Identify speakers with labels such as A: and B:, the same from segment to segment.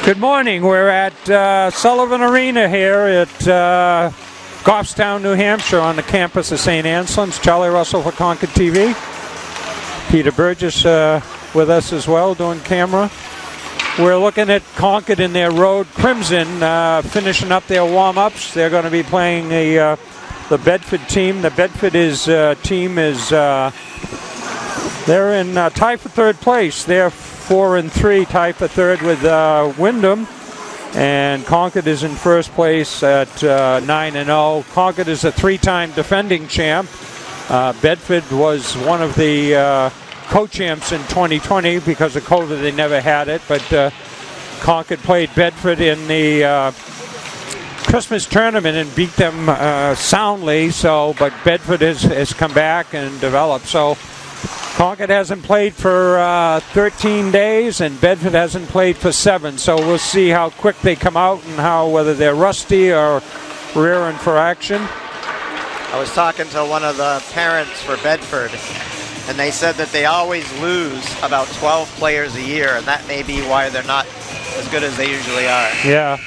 A: Good morning. We're at Sullivan Arena here at Goffstown, New Hampshire on the campus of St. Anselm's. Charlie Russell for Concord TV. Peter Burgess with us as well doing camera. We're looking at Concord in their road crimson, finishing up their warm-ups. They're going to be playing the Bedford team. The Bedford team is they're in tie for third place. They're 4-3, tie for third with Wyndham, and Concord is in first place at 9-0. Concord is a three-time defending champ. Bedford was one of the co-champs in 2020. Because of COVID, they never had it, but Concord played Bedford in the Christmas tournament and beat them soundly. But Bedford has come back and developed. So Concord hasn't played for 13 days, and Bedford hasn't played for 7. So we'll see how quick they come out and whether they're rusty or rearing for action.
B: I was talking to one of the parents for Bedford, and they said that they always lose about 12 players a year, and that may be why they're not as good as they usually are. Yeah.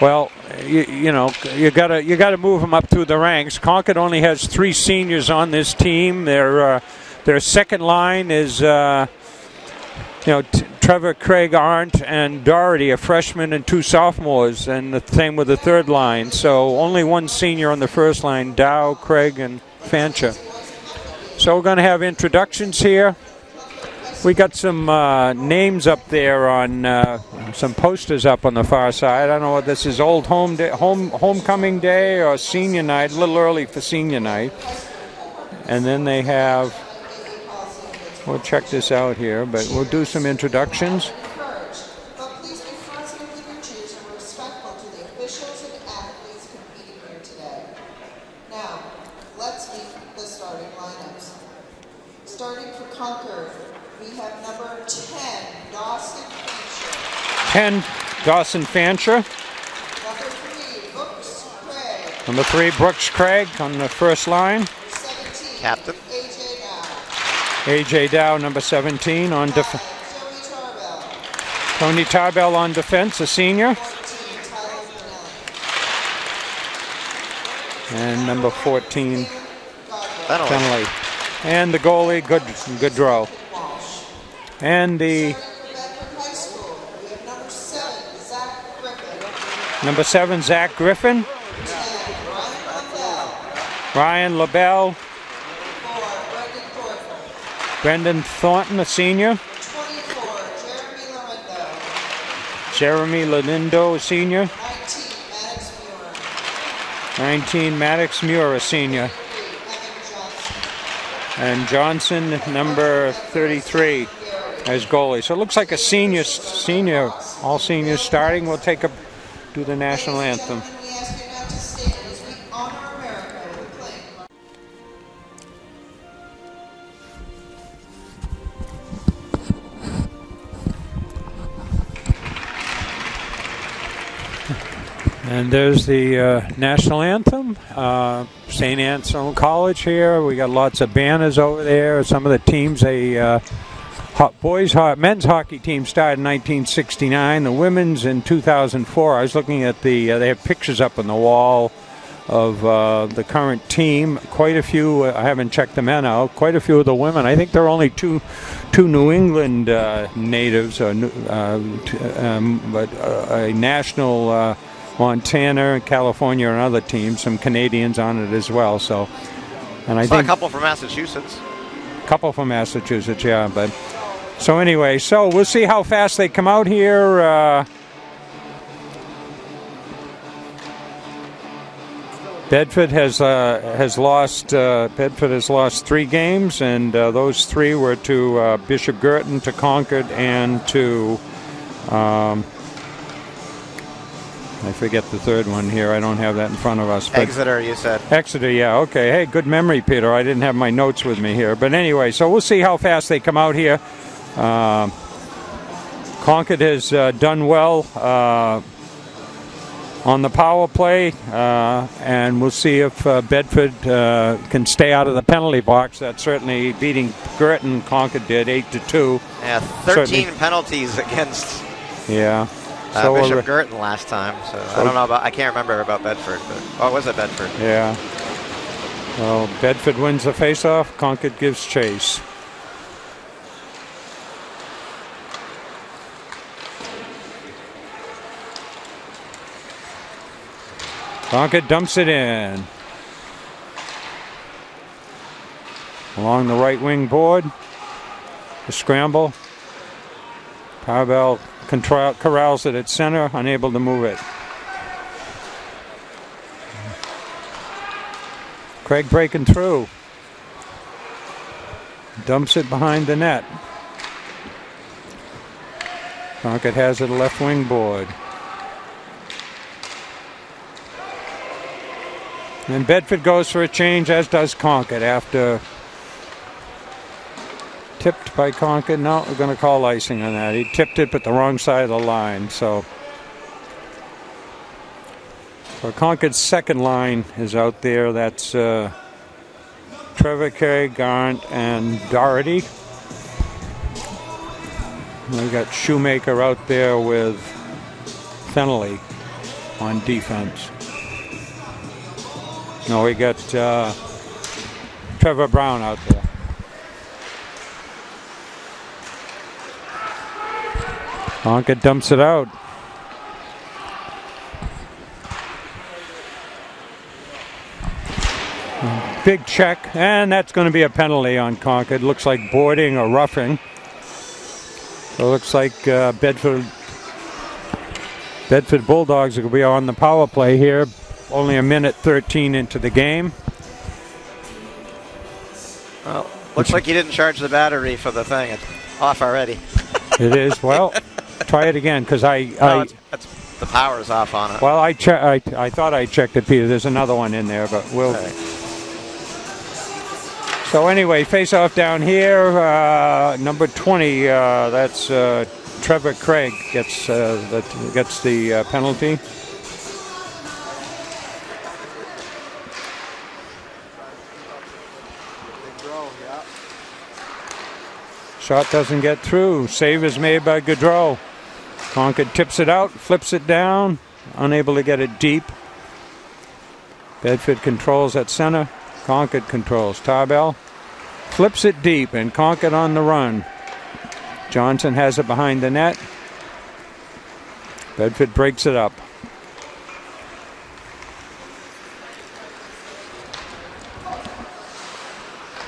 A: Well, you gotta move them up through the ranks. Concord only has 3 seniors on this team. Their second line is Trevor, Craig, Arndt, and Doherty, a freshman, and 2 sophomores, and the same with the third line. So only 1 senior on the first line: Dow, Craig, and Fancher. So we're going to have introductions here. We got some names up there on some posters up on the far side. I don't know what this is, old homecoming day or senior night, a little early for senior night. And then they have, we'll check this out here, but we'll do some introductions.
C: Now, let's meet the starting lineups. Starting for Concord, we have number 10, Dawson Fancher.
A: 10, Dawson Fancher.
C: Number 3, Brooks Craig.
A: Number 3, Brooks Craig on the first line.
C: 17,
B: Captain.
C: A.J. Dow.
A: A.J. Dow, number 17 on defense. Tony Tarbell on defense, a senior.
C: 14, Tyler Benelli.
A: And number 14,
C: Godwin.
A: Benelli. And the goalie, good draw. And the
C: High School, we have number 7, Zach Griffin.
A: number 7, Zach Griffin.
C: 10, Ryan LaBelle.
A: Ryan LaBelle.
C: 4,
A: Brendan Thornton, a senior.
C: 24, Jeremy
A: Jeremy
C: Lorindo.
A: Lanindo, a senior.
C: 19, Maddox Muir.
A: 19, Maddox Muir, a senior.
C: 33, Evan Johnson.
A: And Johnson, number 33, as goalie. So it looks like a senior, all seniors starting. We'll do the national anthem.
C: Gentlemen, we ask you now to stand as we honor America with playing.
A: And there's the national anthem. St. Anselm College here. We got lots of banners over there. Some of the teams, men's hockey team started in 1969. The women's in 2004. I was looking at they have pictures up on the wall of the current team. Quite a few. I haven't checked the men out. Quite a few of the women. I think there are only two New England natives, but a national. Montana, California, and other teams. Some Canadians on it as well. So, and I think
B: a couple from Massachusetts.
A: Couple from Massachusetts, yeah. But so anyway, so we'll see how fast they come out here. Bedford has lost 3 games, and those 3 were to Bishop Girton, to Concord, and to. I forget the third one here. I don't have that in front of us. But
B: Exeter, you said.
A: Exeter, yeah. Okay. Hey, good memory, Peter. I didn't have my notes with me here. But anyway, so we'll see how fast they come out here. Concord has done well on the power play, and we'll see if Bedford can stay out of the penalty box. That's certainly beating Girton. Concord did 8-2.
B: Yeah, 13 penalties against
A: Yeah.
B: Bishop Girton last time, so I don't know about. I can't remember about Bedford, but was it Bedford?
A: Yeah. Well, Bedford wins the faceoff. Concord gives chase. Concord dumps it in. Along the right wing board. The scramble. Tarbell corrals it at center, unable to move it. Craig breaking through. Dumps it behind the net. Concord has it left wing board. And Bedford goes for a change, as does Concord, after tipped by Concord. No, we're going to call icing on that. He tipped it, but the wrong side of the line. So Concord's second line is out there. That's Trevor, Carey, Garnt, and Doherty. We got Shoemaker out there with Fennelly on defense. No, we got Trevor Brown out there. Concord dumps it out. Big check, and that's going to be a penalty on Concord. Looks like boarding or roughing. So it looks like Bedford Bulldogs are going to be on the power play here. Only a minute 13 into the game.
B: Well, looks like you didn't charge the battery for the thing. It's off already.
A: It is. Well, try it again, because
B: the power's off on it.
A: Well, I thought I checked it, Peter. There's another one in there, but we'll.
B: Okay.
A: So anyway, face off down here. Number 20. That's Trevor Craig gets the penalty. Shot doesn't get through. Save is made by Gaudreau. Concord tips it out, flips it down, unable to get it deep. Bedford controls at center. Concord controls. Tarbell flips it deep, and Concord on the run. Johnson has it behind the net. Bedford breaks it up.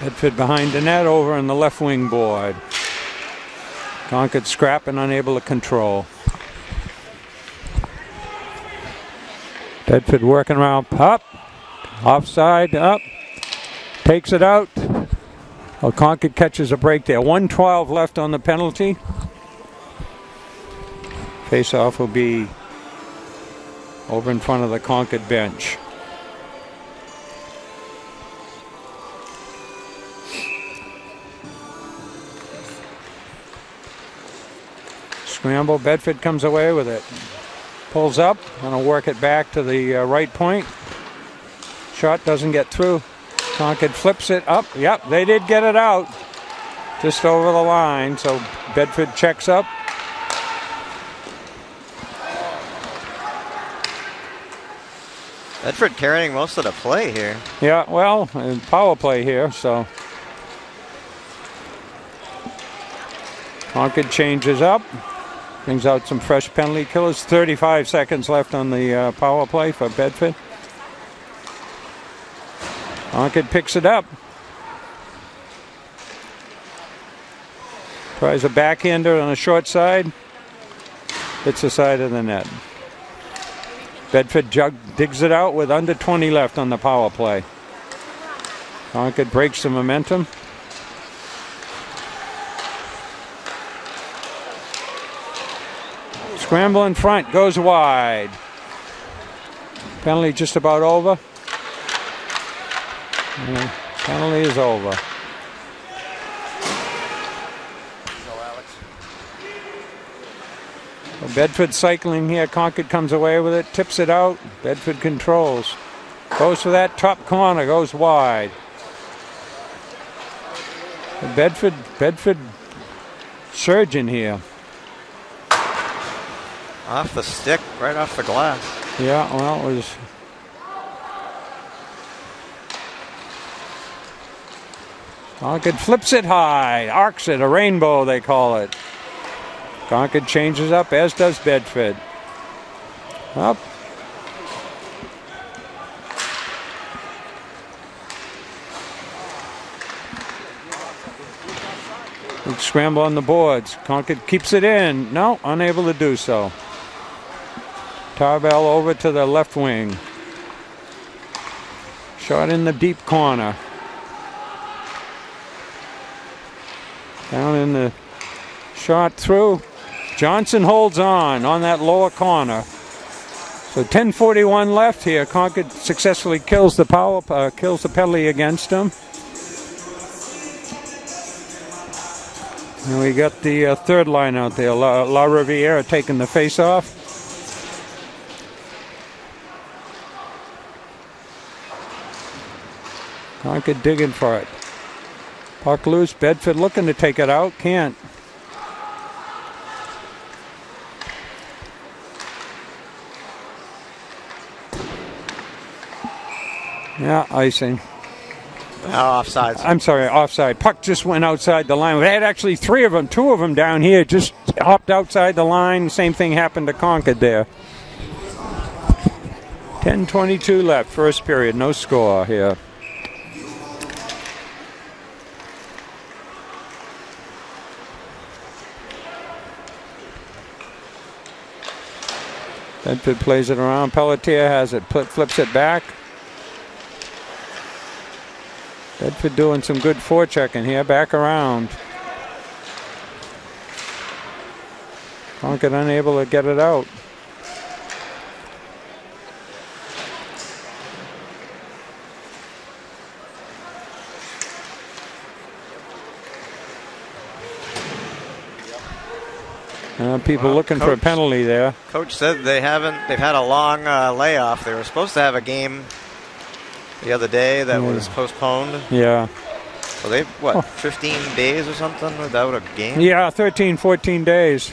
A: Bedford behind the net, over in the left wing board. Concord scrapping, unable to control. Bedford working around, up, offside, up, takes it out. Well, Concord catches a break there. 1:12 left on the penalty. Face-off will be over in front of the Concord bench. Scramble, Bedford comes away with it. Pulls up, gonna work it back to the right point. Shot doesn't get through. Concord flips it up. Yep, they did get it out. Just over the line, so Bedford checks up.
B: Bedford carrying most of the play here.
A: Yeah, well, power play here, so. Concord changes up. Brings out some fresh penalty killers. 35 seconds left on the power play for Bedford. Concord picks it up. Tries a backhander on the short side. Hits the side of the net. Bedford digs it out with under 20 left on the power play. Concord breaks the momentum. Scramble in front, goes wide. Penalty just about over. Yeah, penalty is over. So Bedford cycling here. Concord comes away with it, tips it out. Bedford controls. Goes for that top corner, goes wide. Bedford surging here.
B: Off the stick, right off the glass.
A: Yeah, well, it was. Concord flips it high, arcs it, a rainbow they call it. Concord changes up, as does Bedford. Up. Big scramble on the boards. Concord keeps it in. No, unable to do so. Tarbell over to the left wing. Shot in the deep corner. Down in the shot through. Johnson holds on that lower corner. So 10:41 left here. Concord successfully kills the kills the penalty against him. And we got the third line out there. La Riviera taking the face off. Concord digging for it. Puck loose. Bedford looking to take it out. Can't. Yeah, icing.
B: Offside.
A: I'm sorry, offside. Puck just went outside the line. We had actually three of them, two of them down here just hopped outside the line. Same thing happened to Concord there. 10:22 left, first period, no score here. Bedford plays it around. Pelletier has it, flips it back. Bedford doing some good forechecking here, back around. Concord unable to get it out. People looking for a penalty there.
B: Coach said they've had a long layoff. They were supposed to have a game the other day that was postponed.
A: Yeah.
B: So they've, 15 days or something without a game?
A: Yeah, 13, 14 days.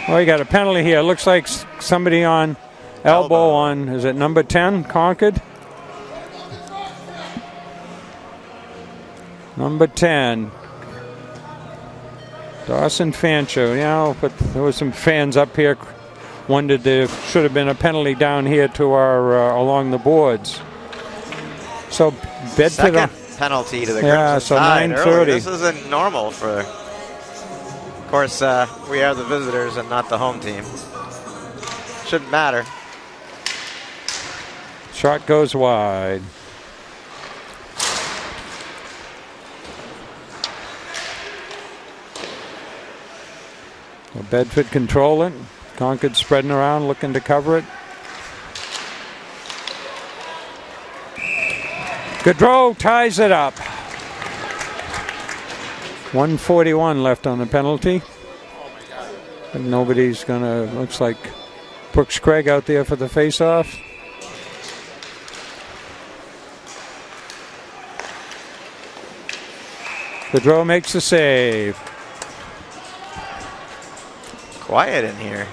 A: Well, you got a penalty here. Looks like somebody on elbow on, is it number 10, Concord? Number 10. Dawson Fancher, but there were some fans up here wondered there should have been a penalty down here to our along the boards. So Bedford
B: second penalty to the Crimson Tide.
A: 9:30.
B: This isn't normal for. Of course, we are the visitors and not the home team. Shouldn't matter.
A: Shot goes wide. Bedford control it. Concord spreading around, looking to cover it. Gaudreau ties it up. 1:41 left on the penalty. But nobody's gonna, looks like Brooks Craig out there for the face-off. Gaudreau makes the save.
B: Quiet in here.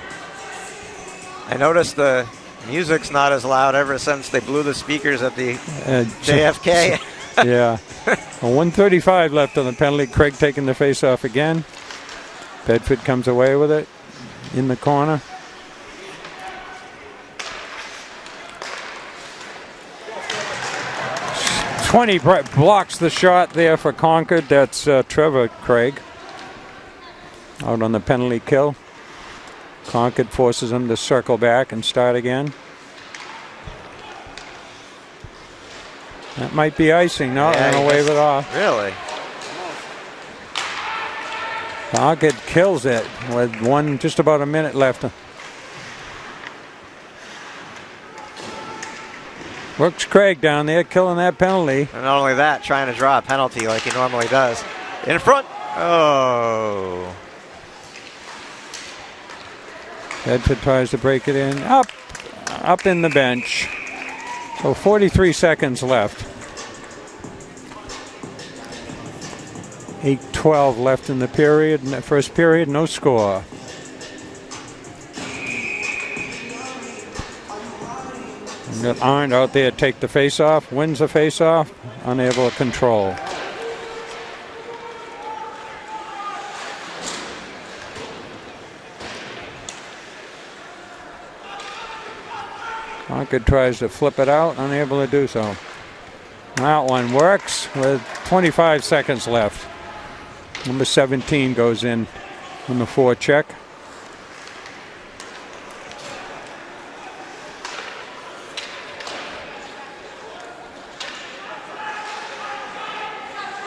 B: I noticed the music's not as loud ever since they blew the speakers at the JFK.
A: Yeah. 1:35 left on the penalty. Craig taking the face off again. Bedford comes away with it in the corner. .20 blocks the shot there for Concord. That's Trevor Craig out on the penalty kill. Concord forces him to circle back and start again. That might be icing. No, they're going to wave it off.
B: Really?
A: Concord kills it with just about a minute left. Brooks Craig down there killing that penalty.
B: And not only that, trying to draw a penalty like he normally does. In front. Oh.
A: Bedford tries to break it in. Up in the bench. So 43 seconds left. 8:12 left in the period. In the first period, no score. Got Arndt out there, take the face-off, wins the face-off, unable to control. Concord tries to flip it out, unable to do so. That one works with 25 seconds left. Number 17 goes in on the forecheck.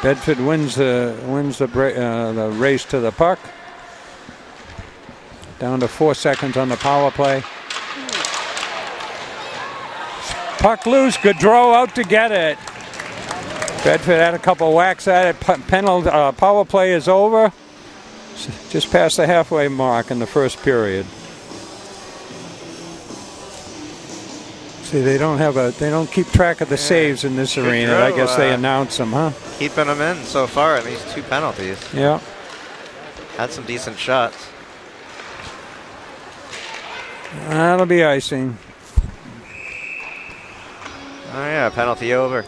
A: Bedford wins the race to the puck. Down to 4 seconds on the power play. Puck loose, Gaudreau out to get it. Bedford had a couple whacks at it. Power play is over. Just past the halfway mark in the first period. See, they don't keep track of the saves in this arena. I guess they announce them, huh?
B: Keeping them in so far, at least 2 penalties.
A: Yeah.
B: Had some decent shots.
A: That'll be icing.
B: Oh yeah, penalty over.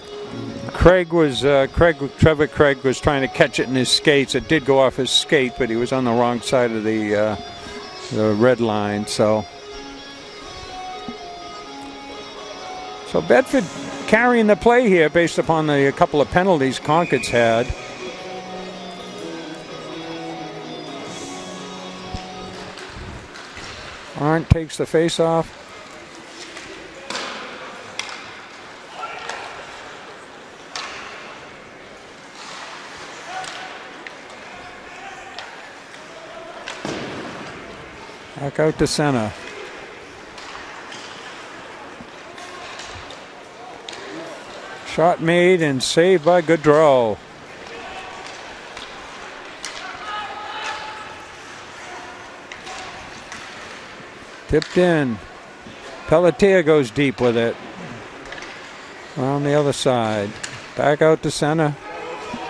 A: Trevor Craig was trying to catch it in his skates. It did go off his skate, but he was on the wrong side of the red line. So Bedford carrying the play here based upon a couple of penalties Concord's had. Arndt takes the face off. Back out to center. Shot made and saved by Gaudreau. Tipped in. Pelletier goes deep with it. On the other side. Back out to center.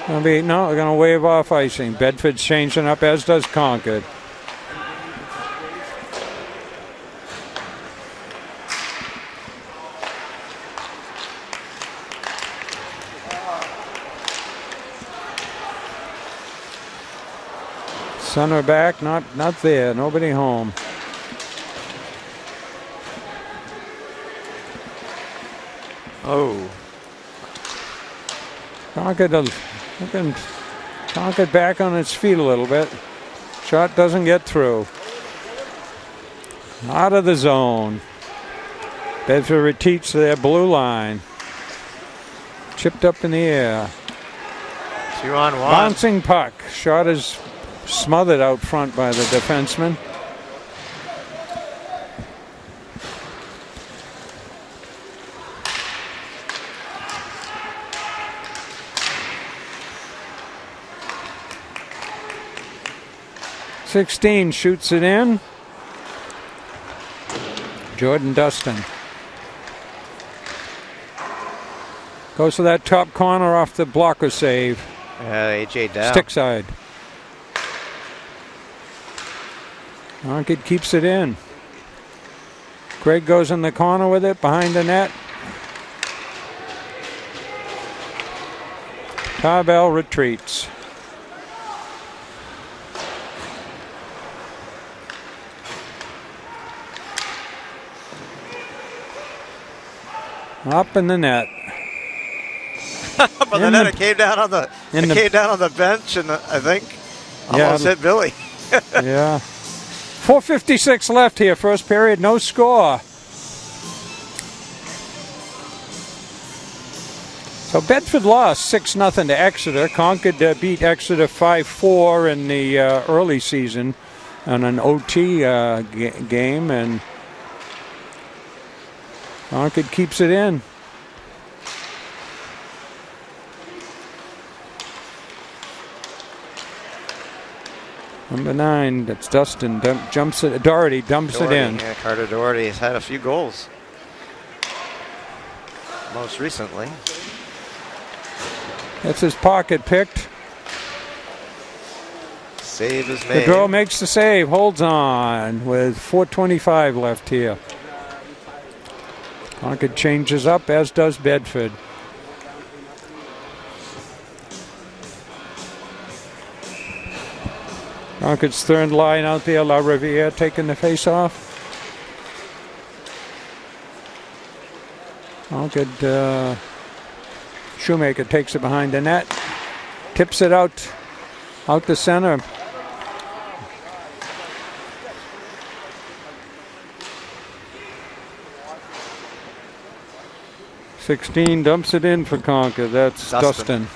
A: They're going to wave off icing. Bedford's changing up, as does Concord. Center back, not there. Nobody home.
B: Oh.
A: Concord back on its feet a little bit. Shot doesn't get through. Out of the zone. Bedford retreats to their blue line. Chipped up in the air.
B: 2-on-1.
A: Bouncing puck. Shot is smothered out front by the defenseman. .16 shoots it in. Jordan Dustin goes to that top corner off the blocker save.
B: A.J. down.
A: Stick side. Concord keeps it in. Craig goes in the corner with it behind the net. Tarbell retreats. Up in the net.
B: But then it came down on the bench, and I think almost hit Billy.
A: Yeah. 4:56 left here, first period, no score. So Bedford lost 6-0 to Exeter. Concord beat Exeter 5-4 in the early season on an OT game, and Concord keeps it in. Number 9, that's Dustin. Doherty dumps it in.
B: Yeah, Carter Doherty has had a few goals most recently.
A: That's his pocket picked.
B: Save is made.
A: Gaudreau makes the save, holds on with 4:25 left here. Concord changes up, as does Bedford. Concord's third line out there, La Riviere taking the face off. Concord, Shoemaker takes it behind the net, tips it out the center. '16 dumps it in for Concord. That's Dustin.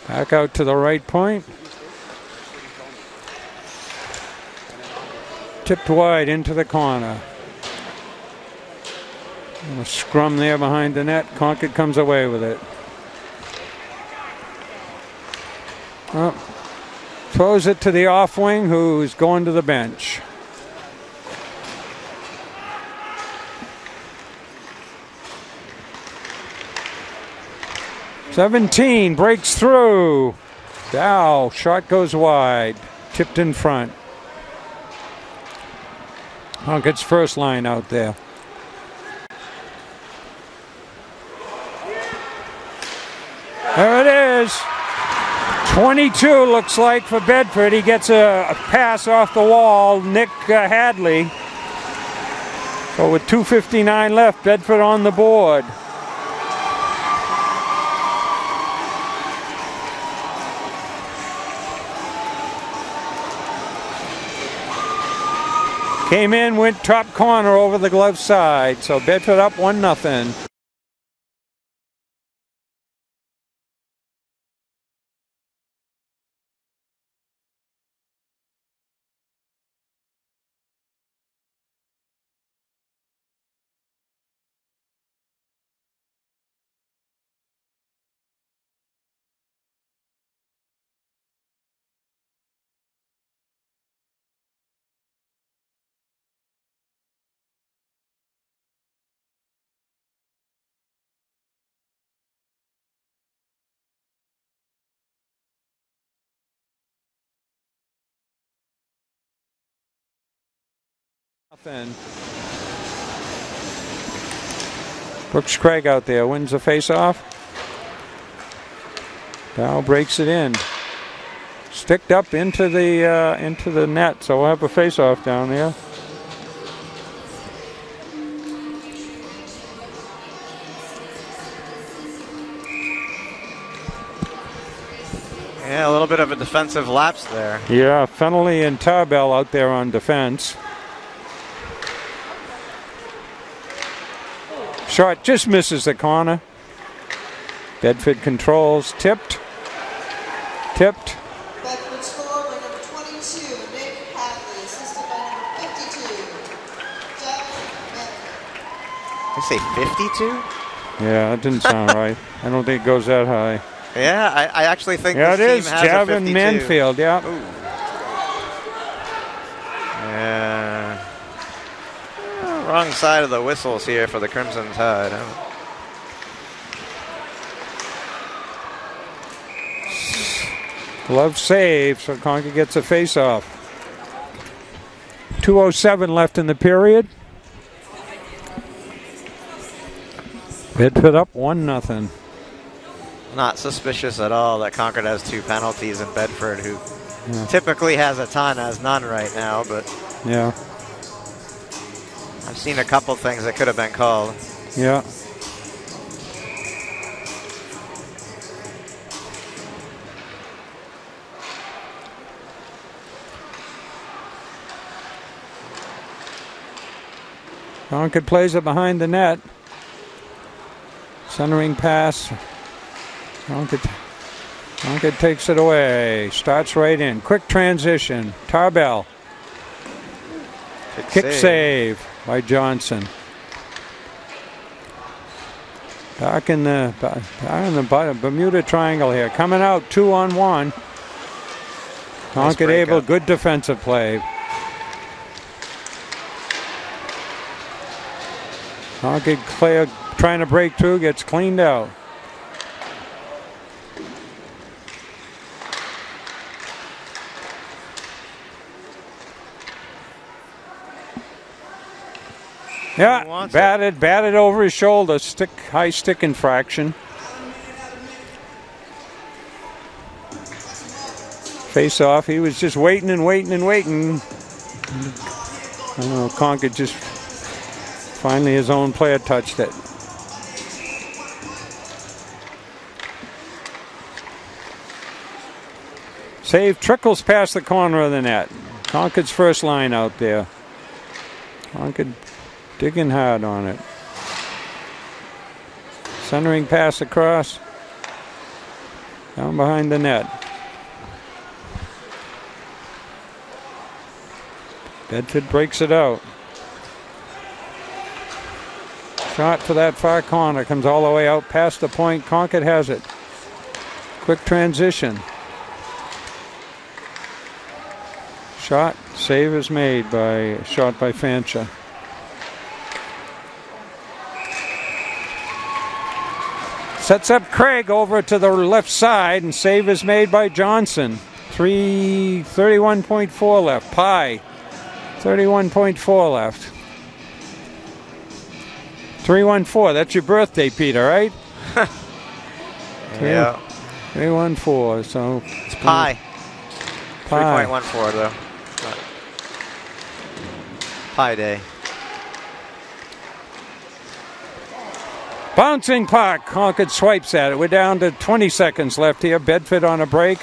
A: Back out to the right point. Tipped wide into the corner. And a scrum there behind the net. Concord comes away with it. Well, throws it to the off wing, who's going to the bench. '17 breaks through. Dow, shot goes wide. Tipped in front. Concord's first line out there. There it is. 22 looks like for Bedford. He gets a pass off the wall. Nick Hadley. So with 2:59 left, Bedford on the board. Came in, went top corner over the glove side. So Bedford up 1-0. Brooks Craig out there wins the face-off. Dow breaks it in. Sticked up into the net, so we'll have a face-off down there.
B: Yeah, a little bit of a defensive lapse there.
A: Yeah, Fennelly and Tarbell out there on defense. Shot just misses the corner. Bedford controls. Tipped. Tipped.
C: Bedford score by number 22, Nick Hadley, assisted by number 52, Doug Medley.
B: You say 52?
A: Yeah, that didn't sound right. I don't think it goes that high.
B: Yeah, I actually think
A: yeah,
B: this
A: it
B: team
A: is.
B: has
A: Javin
B: a 52.
A: Manfield, yeah.
B: Ooh. Yeah. Wrong side of the whistles here for the Crimson Tide.
A: Glove save, so Concord gets a face-off. 2:07 left in the period. Bedford up 1-0.
B: Not suspicious at all that Concord has 2 penalties and Bedford, who typically has a ton, has none right now, but
A: yeah,
B: I've seen a couple things that could have been called.
A: Yeah. Concord plays it behind the net. Centering pass. Concord takes it away. Starts right in. Quick transition. Tarbell. Kick save by Johnson. Back in the Bermuda Triangle here. Coming out 2-on-1.
B: Nice,
A: Concord able, good defensive play. Concord clear, trying to break through, gets cleaned out. Yeah, batted over his shoulder, high stick infraction. Face off, he was just waiting and waiting and waiting. I don't know, Concord just finally his own player touched it. Save trickles past the corner of the net. Concord's first line out there. Concord digging hard on it. Centering pass across. Down behind the net. Bedford breaks it out. Shot to that far corner. Comes all the way out past the point. Concord has it. Quick transition. Shot. Save is made by shot by Fancher. Sets up Craig over to the left side, and save is made by Johnson. 31.4 left. Pie. 31.4 left. 314. That's your birthday, Peter, right?
B: Yeah.
A: 314. So
B: it's Pie. 3.14 though. Pie day.
A: Bouncing puck. Concord swipes at it. We're down to 20 seconds left here. Bedford on a break.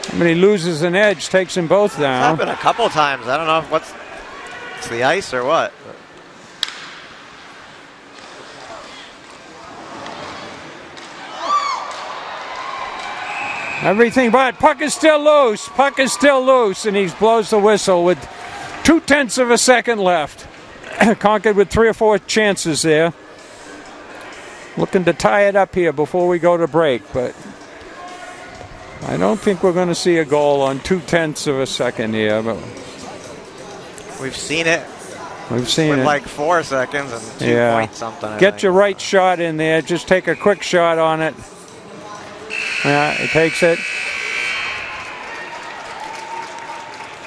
A: Somebody loses an edge, takes them both down.
B: It's happened a couple times. I don't know if it's the ice or what.
A: Everything but puck is still loose. Puck is still loose, and he blows the whistle with 0.2 of a second left. Concord with 3 or 4 chances there. Looking to tie it up here before we go to break, but I don't think we're going to see a goal on 0.2 of a second here. But
B: we've seen it.
A: We've seen
B: with
A: it.
B: Like 4 seconds and 2 point something. I
A: Get
B: think.
A: your right shot in there. Just take a quick shot on it. Yeah, he takes it.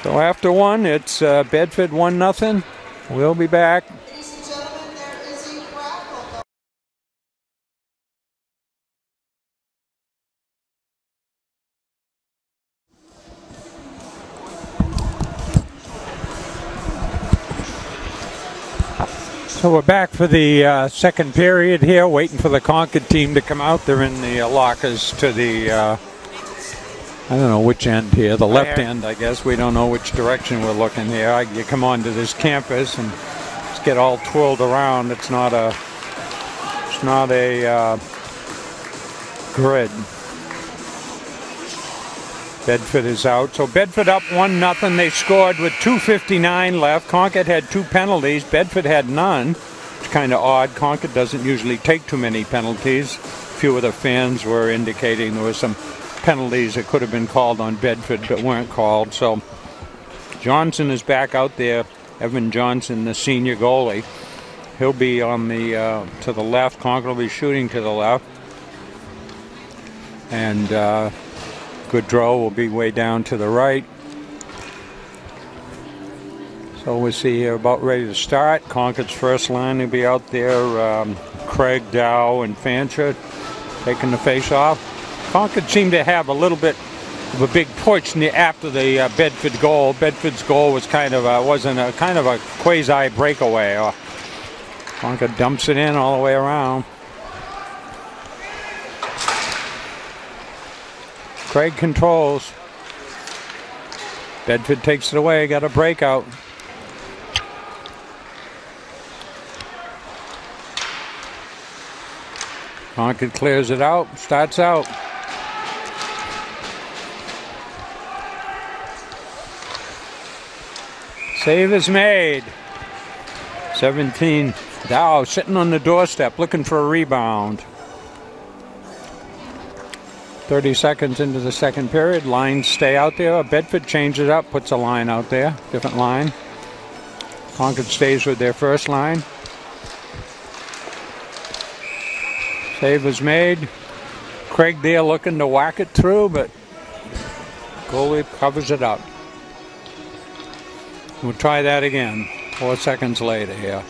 A: So after one, it's Bedford 1-0. We'll be back.
C: Ladies and gentlemen, there is a raffle.
A: So we're back for the second period here, waiting for the Concord team to come out. They're in the lockers to the, I don't know which end here, the left end, I guess. We don't know which direction we're looking here. You come onto this campus and just get all twirled around. It's not a grid. Bedford is out. So Bedford up 1-0. They scored with 2:59 left. Concord had 2 penalties. Bedford had none. It's kind of odd. Concord doesn't usually take too many penalties. A few of the fans were indicating there were some penalties that could have been called on Bedford but weren't called. So Johnson is back out there. Evan Johnson, the senior goalie. He'll be on the to the left. Concord will be shooting to the left. And Goodrow will be way down to the right. So we'll see here about ready to start. Concord's first line will be out there. Craig, Dow, and Fancher taking the face off. Concord seemed to have a little bit of a big push after the Bedford goal. Bedford's goal was kind of a quasi breakaway. Concord dumps it in all the way around. Craig controls. Bedford takes it away. Got a breakout. Concord clears it out. Starts out. Save is made. 17. Dow sitting on the doorstep looking for a rebound. 30 seconds into the second period. Lines stay out there. Bedford changes up, puts a line out there. Different line. Concord stays with their first line. Save is made. Craig there looking to whack it through, but goalie covers it up. We'll try that again 4 seconds later here.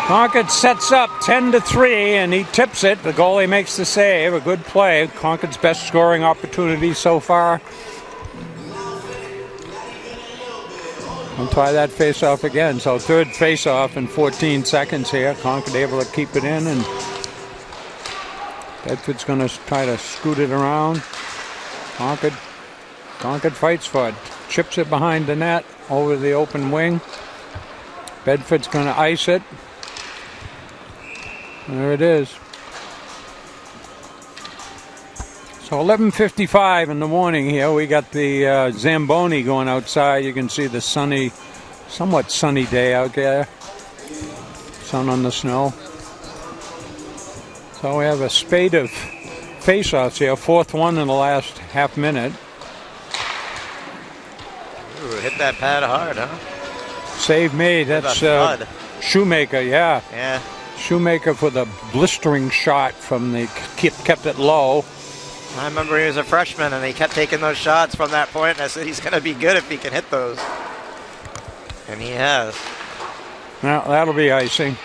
A: Concord sets up 10-3 and he tips it. The goalie makes the save. A good play. Concord's best scoring opportunity so far. We'll try that face-off again. So third face-off in 14 seconds here. Concord able to keep it in, and Bedford's going to try to scoot it around. Concord fights for it. Chips it behind the net over the open wing. Bedford's going to ice it. There it is. So 11:55 in the morning here. We got the Zamboni going outside. You can see the sunny, somewhat sunny day out there. Sun on the snow. So we have a spate of face-offs here. Fourth one in the last half minute.
B: Ooh, hit that pad hard, huh?
A: Save made. That's Shoemaker, yeah.
B: Yeah.
A: Shoemaker for the blistering shot from the kept it low.
B: I remember he was a freshman and he kept taking those shots from that point, and I said he's going to be good if he can hit those. And he has.
A: Now that'll be icing.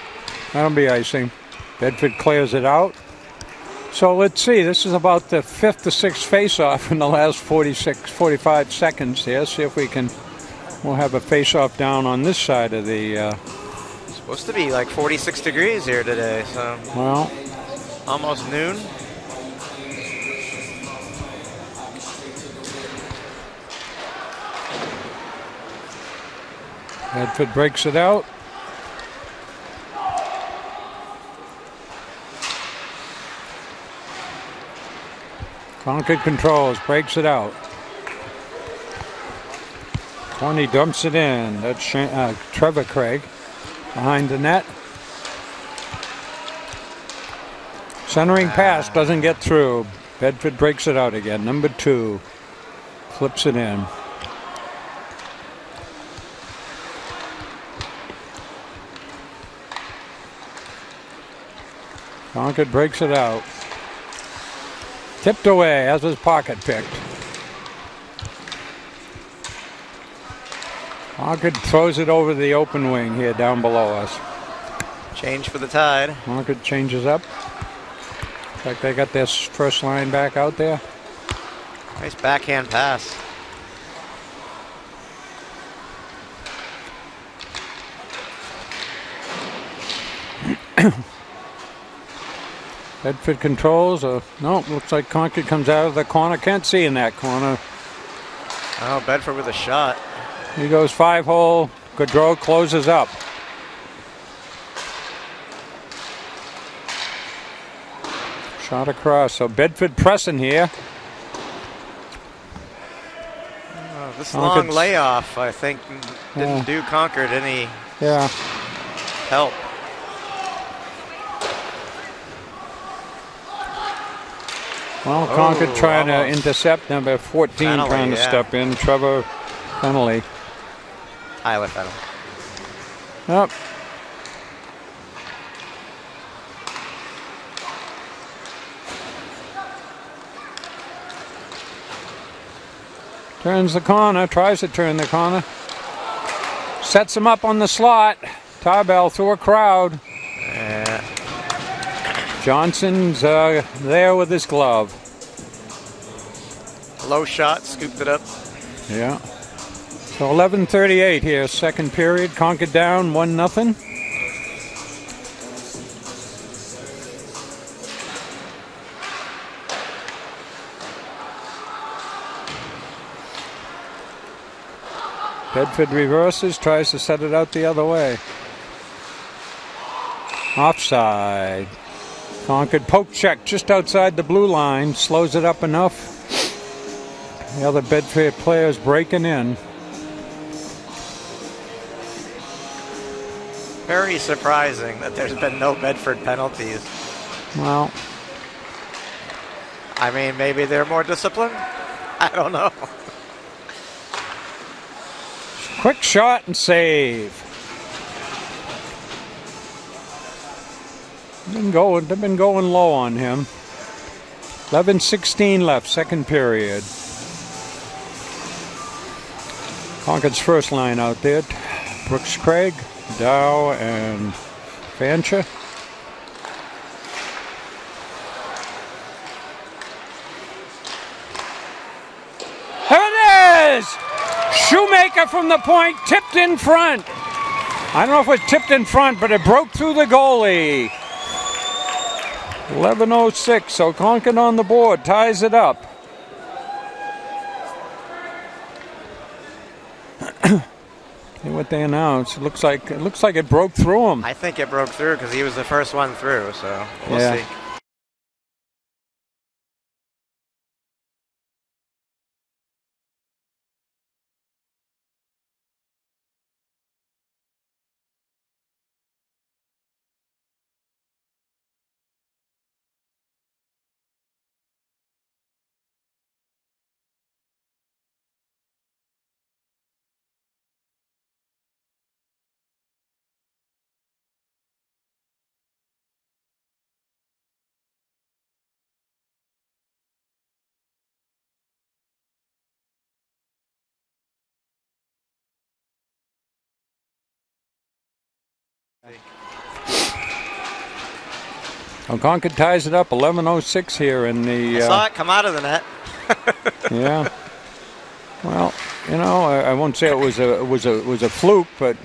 A: That'll be icing. Bedford clears it out. So let's see. This is about the fifth or sixth face-off in the last 45 seconds here. See if we'll have a face-off down on this side of the...
B: Supposed to be like 46 degrees here today, so...
A: Well...
B: Almost noon.
A: Bedford breaks it out. Concord controls, breaks it out. Tony dumps it in. That's Trevor Craig behind the net. Centering pass doesn't get through. Bedford breaks it out again. Number 2 flips it in. Concord breaks it out. Tipped away as his pocket picked. Concord throws it over the open wing here down below us.
B: Change for the Tide.
A: Concord changes up. Looks like they got their first line back out there.
B: Nice backhand pass.
A: Bedford controls. No, looks like Concord comes out of the corner. Can't see in that corner.
B: Oh, Bedford with a shot.
A: He goes 5-hole. Gaudreau closes up. Shot across. So Bedford pressing here.
B: Oh, this long layoff, I think, didn't do Concord any help.
A: Well, Concord trying to intercept. Number 14 penalty, trying to step in. Trevor penalty.
B: Iowa penalty.
A: Yep. Turns the corner, tries to turn the corner. Sets him up on the slot. Tarbell through a crowd.
B: Yeah.
A: Johnson's there with his glove.
B: Low shot, scooped it up.
A: Yeah. So 11:38 here, second period. Concord down 1-0. Bedford reverses, tries to set it out the other way. Offside. Concord poke check just outside the blue line, slows it up enough. The other Bedford players breaking in.
B: Very surprising that there's been no Bedford penalties.
A: Well,
B: I mean, maybe they're more disciplined. I don't know.
A: Quick shot and save. They've been going low on him. 11:16 left, second period. Concord's first line out there. Brooks Craig, Dow, and Fancher. There it is! Shoemaker from the point, tipped in front. I don't know if it was tipped in front, but it broke through the goalie. 11:06, so Concord on the board, ties it up. See what they announced. It looks like it broke through him.
B: I think it broke through because he was the first one through, so we'll see.
A: Well, Concord ties it up. 11:06 here in the.
B: I saw it come out of the net.
A: Yeah. Well, you know, I won't say it was a fluke, but.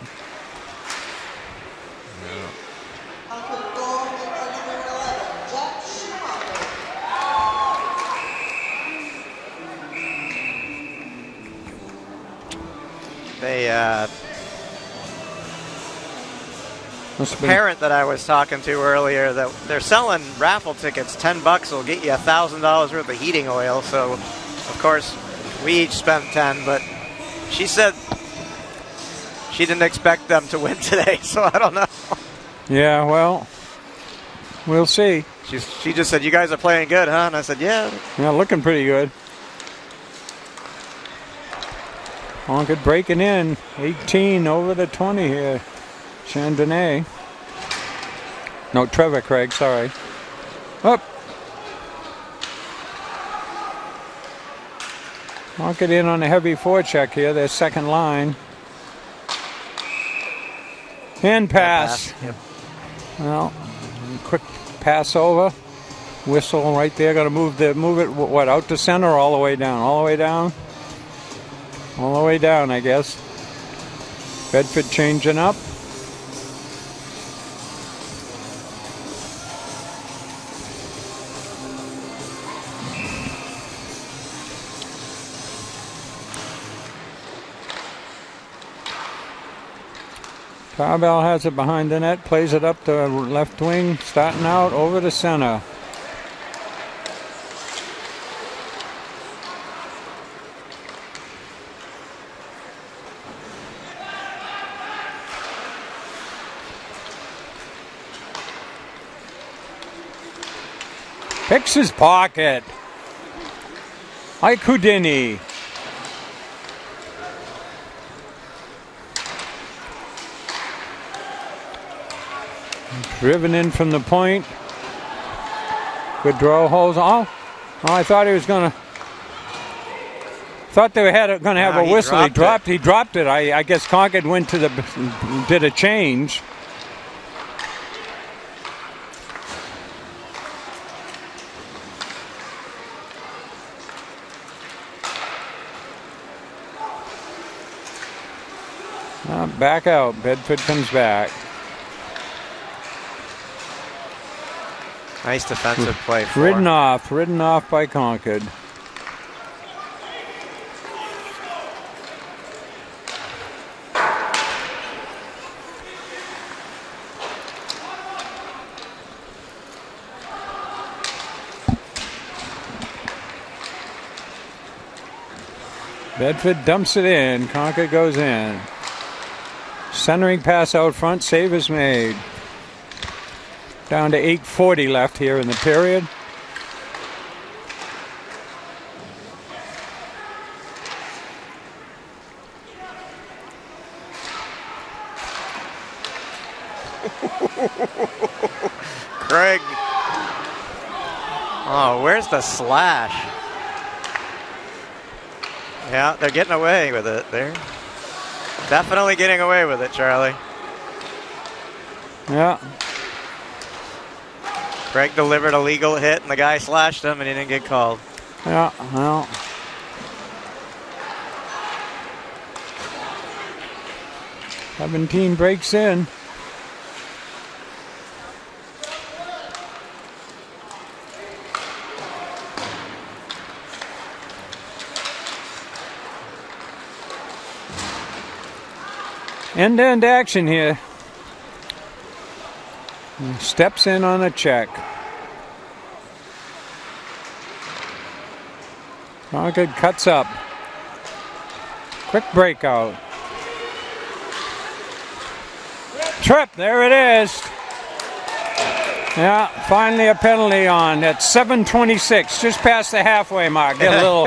C: Concord goal by number 11, Jack Schumacher.
B: They parent that I was talking to earlier, that they're selling raffle tickets. $10 will get you $1,000 worth of heating oil. So, of course, we each spent 10, but she said she didn't expect them to win today. So I don't know.
A: Yeah, well, we'll see.
B: She just said, "You guys are playing good, huh?" And I said, "Yeah."
A: Yeah, looking pretty good. Concord breaking in. 18 over the 20 here. Chandonnet. No, Trevor Craig, sorry. Up. Concord in on a heavy forecheck here, their second line. Hand pass.
B: Yep.
A: Well, quick pass over. Whistle right there. Got to move it. What, out to center or all the way down? All the way down. All the way down, I guess. Bedford changing up. Tarbell has it behind the net, plays it up to left wing, starting out over to center. Picks his pocket. Ike Houdini. Driven in from the point. Good draw, holds. Oh, I thought he was going to. Thought they were going to have a whistle. He dropped it. I guess Concord went to did a change. Back out. Bedford comes back.
B: Nice defensive play.
A: Ridden off by Concord. Bedford dumps it in. Concord goes in. Centering pass out front. Save is made. Down to 8:40 left here in the period.
B: Craig. Oh, where's the slash? Yeah, they're getting away with it. They're definitely getting away with it, Charlie.
A: Yeah.
B: Craig delivered a legal hit, and the guy slashed him, and he didn't get called.
A: Yeah, well. 17 breaks in. End-to-end action here. Steps in on a check. Concord cuts up. Quick breakout. Trip, there it is. Yeah, finally a penalty on at 7:26, just past the halfway mark. Get a little,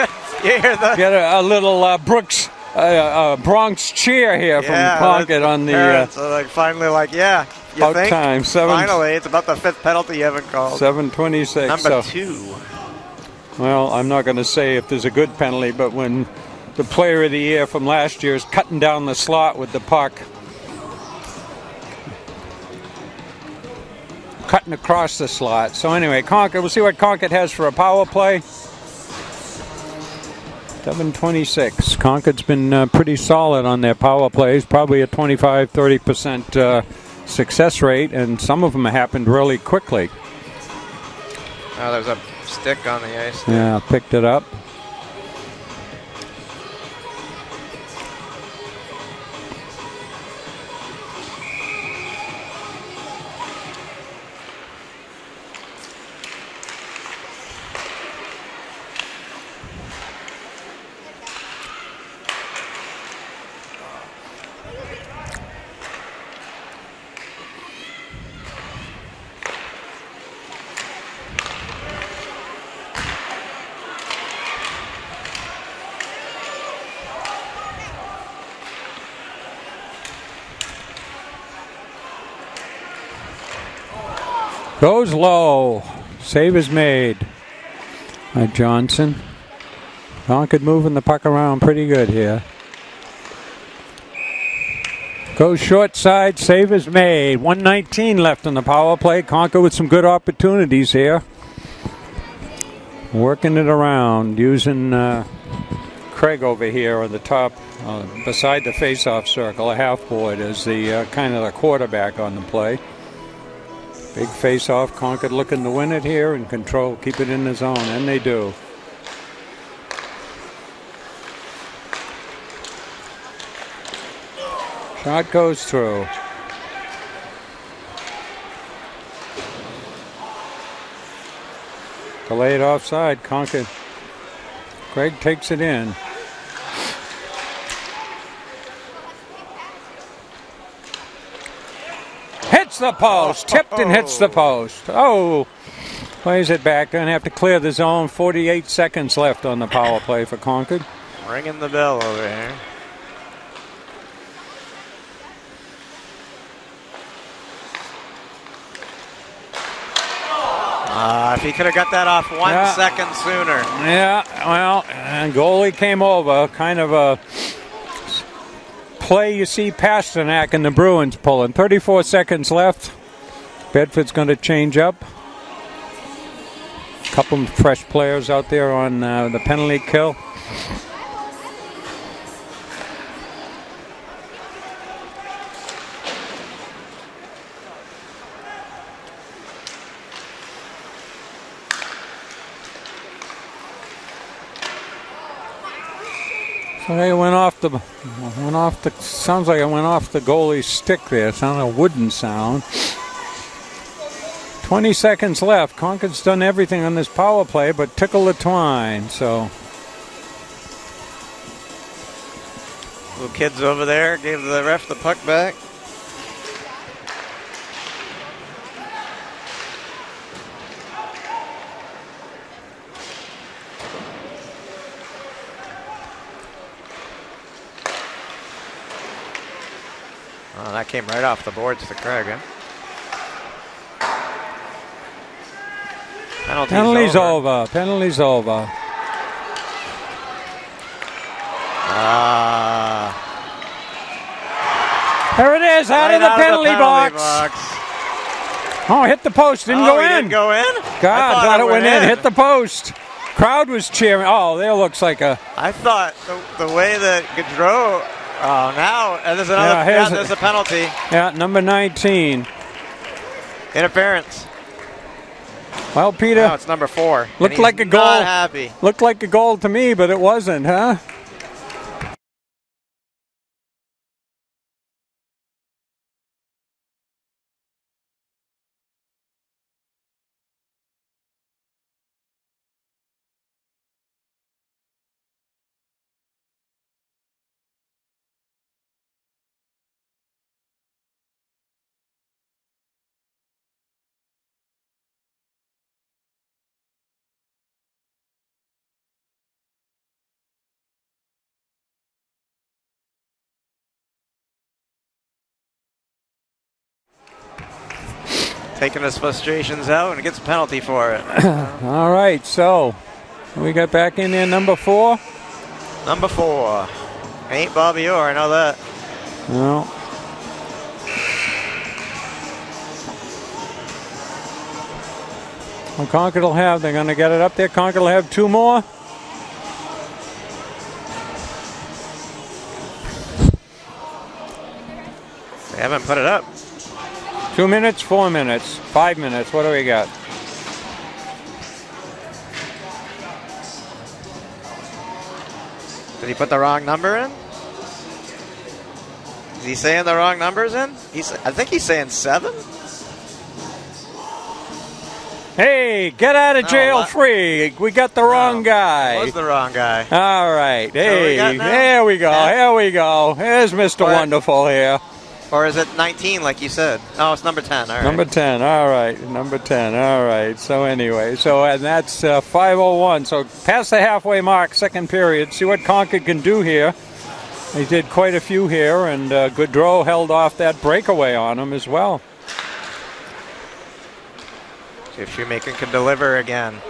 A: get a little Brooks. Bronx cheer here from Concord on the
B: so like finally yeah, you
A: out
B: think?
A: Time.
B: Finally, it's about the 5th penalty you haven't called.
A: 7:26.
B: Number 2.
A: Well, I'm not going to say if there's a good penalty, but when the player of the year from last year is cutting down the slot with the puck, cutting across the slot. So anyway, Concord, we'll see what Concord has for a power play. 7:26. Concord's been pretty solid on their power plays, probably a 25-30% success rate, and some of them happened really quickly.
B: Oh, there's a stick on the ice there.
A: Yeah, picked it up. Goes low. Save is made by Johnson. Concord moving the puck around pretty good here. Goes short side. Save is made. 1:19 left on the power play. Concord with some good opportunities here. Working it around. Using Craig over here on the top, beside the face-off circle, a half board, as the kind of the quarterback on the play. Big face-off. Concord looking to win it here and control, keep it in the zone, and they do. Shot goes through. Delayed offside. Concord. Craig takes it in. Hits the post. Tipped and hits the post. Oh, plays it back. Going to have to clear the zone. 48 seconds left on the power play for Concord.
B: Ringing the bell over here. If he could have got that off 1 second sooner.
A: Yeah, well, and goalie came over. Kind of a play you see Pasternak and the Bruins pulling. 34 seconds left. Bedford's going to change up. A couple of fresh players out there on the penalty kill. So they went off the sounds like it went off the goalie's stick there. It sounded a wooden sound. 20 seconds left. Concord's done everything on this power play but tickle the twine. So
B: little kids over there gave the ref the puck back. Oh, that came right off the boards to Craig, huh?
A: Penalty's over. Penalty's over. There it is, out of the penalty box. Oh, hit the post, didn't go in.
B: Didn't go in?
A: God, thought it went in. Hit the post. Crowd was cheering. Oh, there looks like a...
B: I thought the way that Gaudreau... Oh, now there's another... there's a penalty.
A: Yeah, number 19.
B: Interference.
A: Well, Peter...
B: Now it's number 4.
A: Looked like a goal.
B: Not happy.
A: Looked like a goal to me, but it wasn't, huh?
B: Taking his frustrations out and gets a penalty for it.
A: All right, so we got back in there, number 4.
B: Number 4. Ain't Bobby Orr, I know that.
A: No. Well, Concord will have, they're going to get it up there. Concord will have 2 more.
B: They haven't put it up.
A: 2 minutes, 4 minutes, 5 minutes. What do we got?
B: Did he put the wrong number in? Is he saying the wrong numbers in? I think he's saying 7.
A: Hey, get out of jail free. We got the wrong guy.
B: It was the wrong guy.
A: All right. Hey,
B: there
A: we go. Here we go. Here's Mr. Wonderful here.
B: Or is it 19 like you said? No, it's number 10. All right.
A: Number 10. All right. Number 10. All right. So anyway, and that's 5:01. So past the halfway mark, second period. See what Concord can do here. They did quite a few here, and Gaudreau held off that breakaway on him as well.
B: See if Shoemaker can deliver again.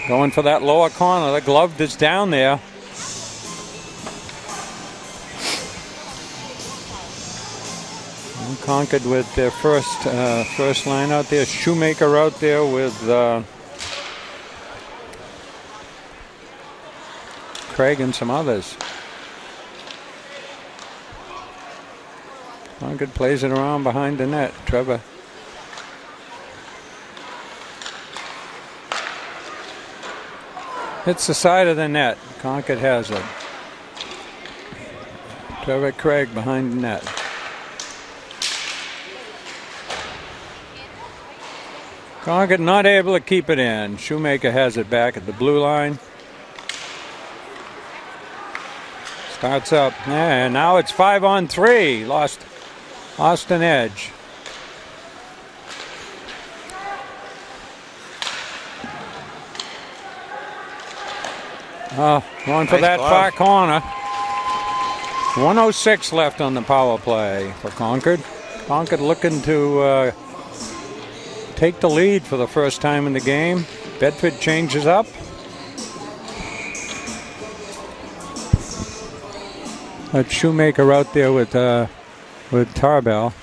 A: Going for that lower corner. The glove is down there. Concord with their first line out there. Shoemaker out there with Craig and some others. Concord plays it around behind the net. Trevor. Hits the side of the net. Concord has it. Trevor Craig behind the net. Concord not able to keep it in. Shoemaker has it back at the blue line. Starts up. And now it's 5-on-3. Lost an edge. Going for that far corner. 1:06 left on the power play for Concord. Concord looking to take the lead for the first time in the game. Bedford changes up. That's Shoemaker out there with Tarbell.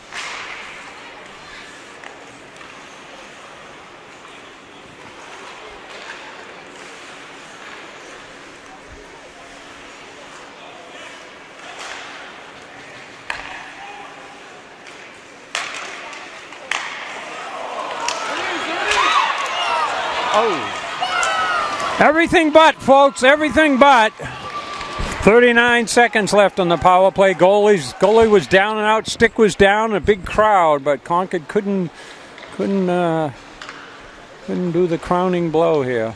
A: Everything but, folks, everything but. 39 seconds left on the power play. Goalie was down and out. Stick was down. A big crowd, but Concord couldn't do the crowning blow here.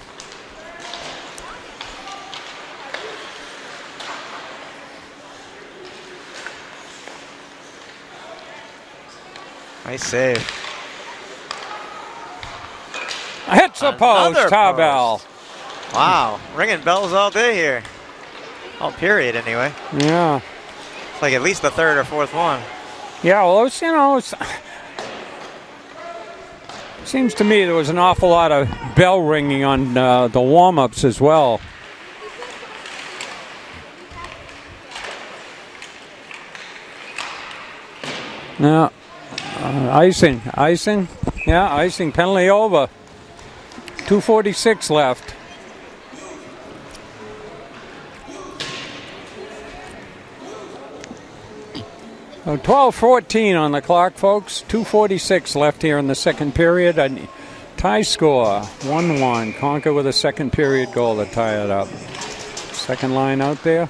B: Nice save.
A: Hits the post, Tarbell.
B: Wow, ringing bells all day here. All period, anyway.
A: Yeah.
B: It's like at least the third or fourth one.
A: Yeah, well, it's, Seems to me there was an awful lot of bell ringing on the warm-ups as well. Now, icing, yeah, icing, penalty over. 2:46 left. So 12:14 on the clock, folks. 2:46 left here in the second period. A tie score, 1-1. Concord with a second period goal to tie it up. Second line out there.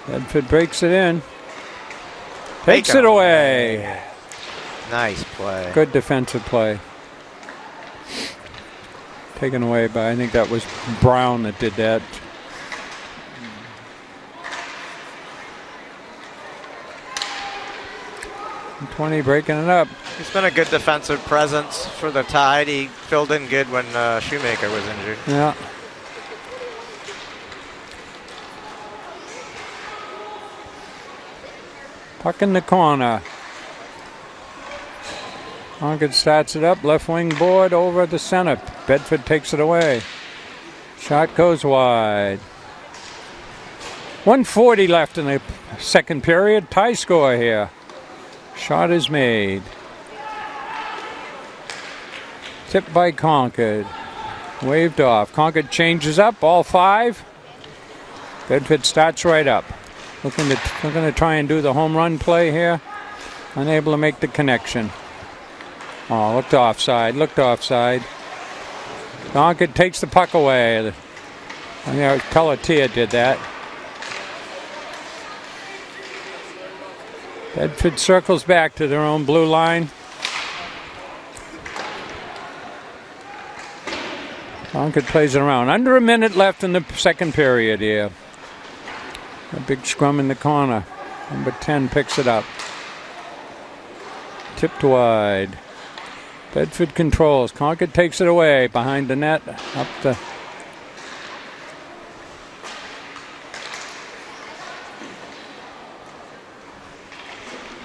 A: Bedford breaks it in. Takes it away.
B: Nice play.
A: Good defensive play. Taken away by, I think that was Brown that did that. .20 breaking it up.
B: He's been a good defensive presence for the Tide. He filled in good when Shoemaker was injured.
A: Yeah. Puck in the corner. Concord starts it up, left wing board over the center. Bedford takes it away. Shot goes wide. 1:40 left in the second period. Tie score here. Shot is made. Tipped by Concord. Waved off. Concord changes up, all five. Bedford starts right up. Looking to try and do the home run play here. Unable to make the connection. Oh, looked offside. Concord takes the puck away. Pelletier did that. Bedford circles back to their own blue line. Concord plays it around. Under a minute left in the second period here. A big scrum in the corner. Number 10 picks it up. Tipped wide. Bedford controls. Concord takes it away behind the net. Up the.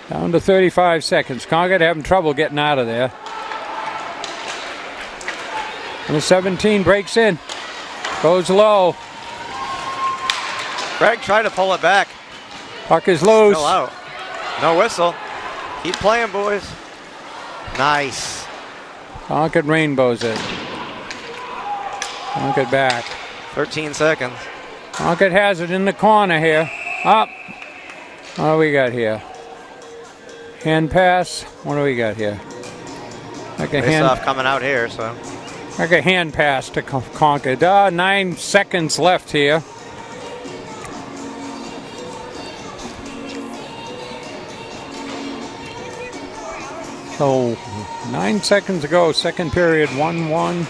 A: Down to 35 seconds. Concord having trouble getting out of there. And the 17 breaks in. Goes low.
B: Greg tried to pull it back.
A: Puck is loose.
B: Still out. No whistle. Keep playing, boys. Nice.
A: Concord rainbows it. Concord back.
B: 13 seconds.
A: Concord has it in the corner here. Up. What do we got here? Hand pass. What do we got here? Like a hand
B: off coming out here, so.
A: Like a hand pass to Concord. 9 seconds left here. So 9 seconds ago, second period, 1-1.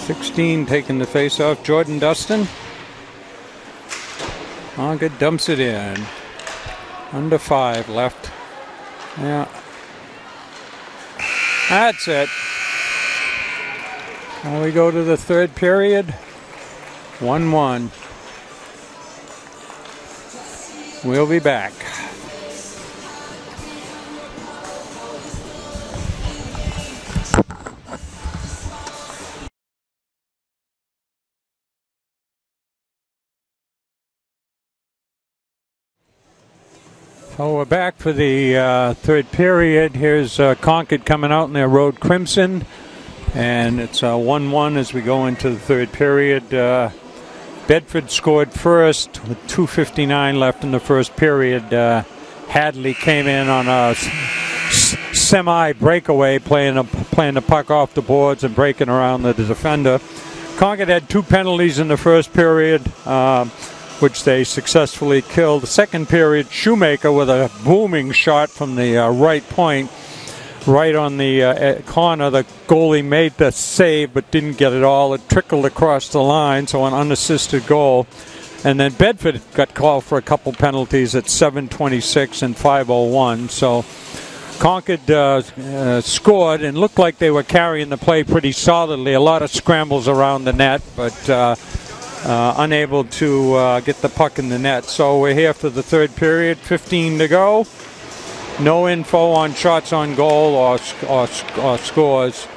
A: 16 taking the face off. Jordan Dustin. Concord dumps it in. Under 5 left. Yeah. That's it. Now we go to the third period. 1-1. We'll be back. So we're back for the third period. Here's Concord coming out in their road crimson. And it's 1-1 as we go into the third period. Bedford scored first with 2:59 left in the first period. Hadley came in on a semi-breakaway, playing the puck off the boards and breaking around the defender. Concord had 2 penalties in the first period, which they successfully killed. The second period, Shoemaker with a booming shot from the right point, right on the corner. The goalie made the save but didn't get it all. It trickled across the line, so an unassisted goal. And then Bedford got called for a couple penalties at 7:26 and 5:01. So Concord scored and looked like they were carrying the play pretty solidly. A lot of scrambles around the net, but unable to get the puck in the net. So we're here for the third period, 15 to go. No info on shots on goal or scores.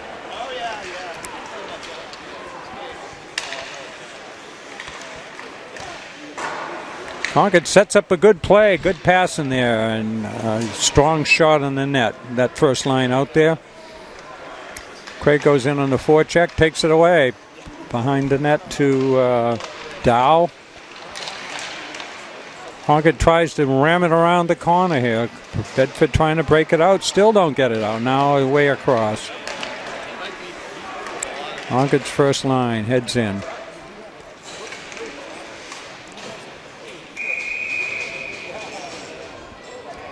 A: Concord sets up a good play, good pass in there, and a strong shot on the net. That first line out there. Craig goes in on the forecheck, takes it away. Behind the net to Dow. Concord tries to ram it around the corner here. Bedford trying to break it out, still don't get it out. Now way across. Concord's first line heads in.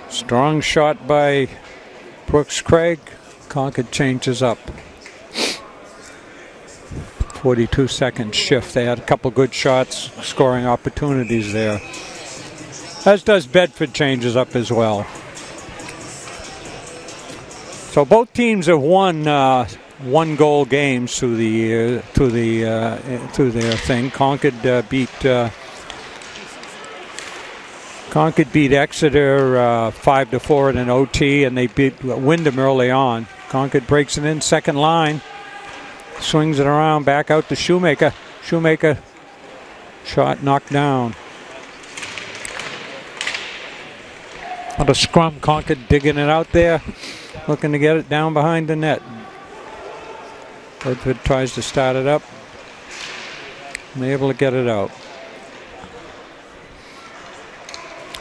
A: Strong shot by Brooks Craig. Concord changes up. 42-second shift. They had a couple good shots, scoring opportunities there. As does Bedford, changes up as well. So both teams have won one-goal games through their thing. Concord beat Exeter 5-4 in an OT, and they beat Wyndham early on. Concord breaks it in, second line. Swings it around, back out to Shoemaker. Shoemaker, shot knocked down. On a scrum, Concord digging it out there, looking to get it down behind the net. Bedford tries to start it up, and they're able to get it out.